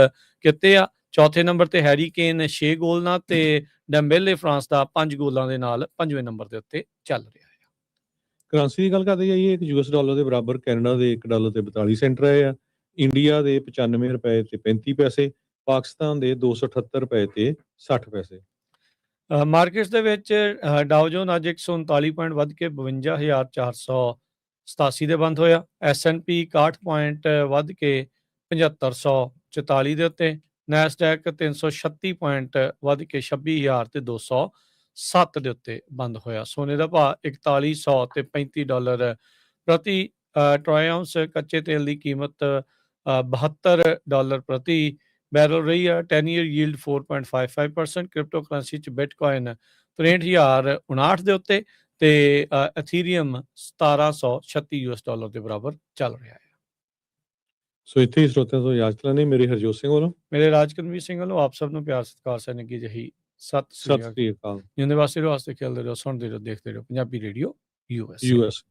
ਕੀਤੇ ਆ। ਚੌਥੇ ਨੰਬਰ ਤੇ ਹੈਰੀ ਕੇਨ 6 ਗੋਲ ਨਾਲ, ਤੇ ਡੈਂਬੇਲੇ ਫਰਾਂਸ ਦਾ 5 ਗੋਲਾਂ ਦੇ ਨਾਲ 5ਵੇਂ ਨੰਬਰ ਦੇ ਉੱਤੇ ਚੱਲ ਰਿਹਾ ਹੈ। ਕਰੰਸੀ ਦੀ ਗੱਲ ਕਰਦੇ ਜਾਈਏ, $1 ਦੇ ਬਰਾਬਰ ਕੈਨੇਡਾ ਦੇ $1 ਤੇ 42 ਸੈਂਟ ਰਹੇ ਆ, ਇੰਡੀਆ ਦੇ 95 ਰੁਪਏ ਤੇ 35 ਪੈਸੇ, ਪਾਕਿਸਤਾਨ ਦੇ 278 ਰੁਪਏ ਤੇ 60 ਪੈਸੇ। ਮਾਰਕੀਟਸ ਦੇ ਵਿੱਚ ਡਾਓ ਜੋਨ ਅੱਜ 139 ਪੁਆਇੰਟ ਵੱਧ ਕੇ 52,487 ਦੇ ਬੰਦ ਹੋਇਆ। S&P 61 ਪੁਆਇੰਟ ਵੱਧ ਕੇ 7544 ਦੇ ਉੱਤੇ। ਨੈਸਡੈਕ 336 ਪੁਆਇੰਟ ਵੱਧ ਕੇ 26,207 ਦੇ ਉੱਤੇ ਬੰਦ ਹੋਇਆ। ਸੋਨੇ ਦਾ ਭਾਅ 4100 ਤੇ $35 ਪ੍ਰਤੀ ਟਰੋਏ ਆਉਂਸ। ਕੱਚੇ ਤੇਲ ਦੀ ਕੀਮਤ $72 ਪ੍ਰਤੀ ਬੈਰਲ ਰਹੀ ਆ। 10 ਈਅਰ ਯੀਲਡ 4.55%। ਕ੍ਰਿਪਟੋ ਕਰੰਸੀ 'ਚ ਬਿਟਕੋਇਨ 63,059 ਦੇ ਉੱਤੇ, ਤੇ ਐਥੀਰੀਅਮ $1736 ਦੇ ਬਰਾਬਰ ਚੱਲ ਰਿਹਾ ਹੈ। ਸੋ ਇੱਥੇ ਹੀ ਸਰੋਤਿਆਂ ਤੋਂ ਇਜਾਜ਼ਤ ਲੈਂਦੇ। ਮੇਰੇ ਹਰਜੋਤ ਸਿੰਘ ਵੱਲੋਂ, ਮੇਰੇ ਰਾਜਕਰਮਵੀਰ ਸਿੰਘ ਵੱਲੋਂ ਆਪ ਸਭ ਨੂੰ ਪਿਆਰ ਸਤਿਕਾਰ ਸੈਨਿਕੀ ਜਿਹੀ ਸਤਿ ਸ੍ਰੀ ਅਕਾਲ। ਜਿੰਦੇ ਵਾਸਤੇ ਰਹੋ, ਵਾਸਤੇ ਖੇਲਦੇ ਰਹੋ, ਸੁਣਦੇ ਰਹੋ, ਦੇਖਦੇ ਰਹੋ ਪੰਜਾਬੀ ਰੇਡੀਓ US।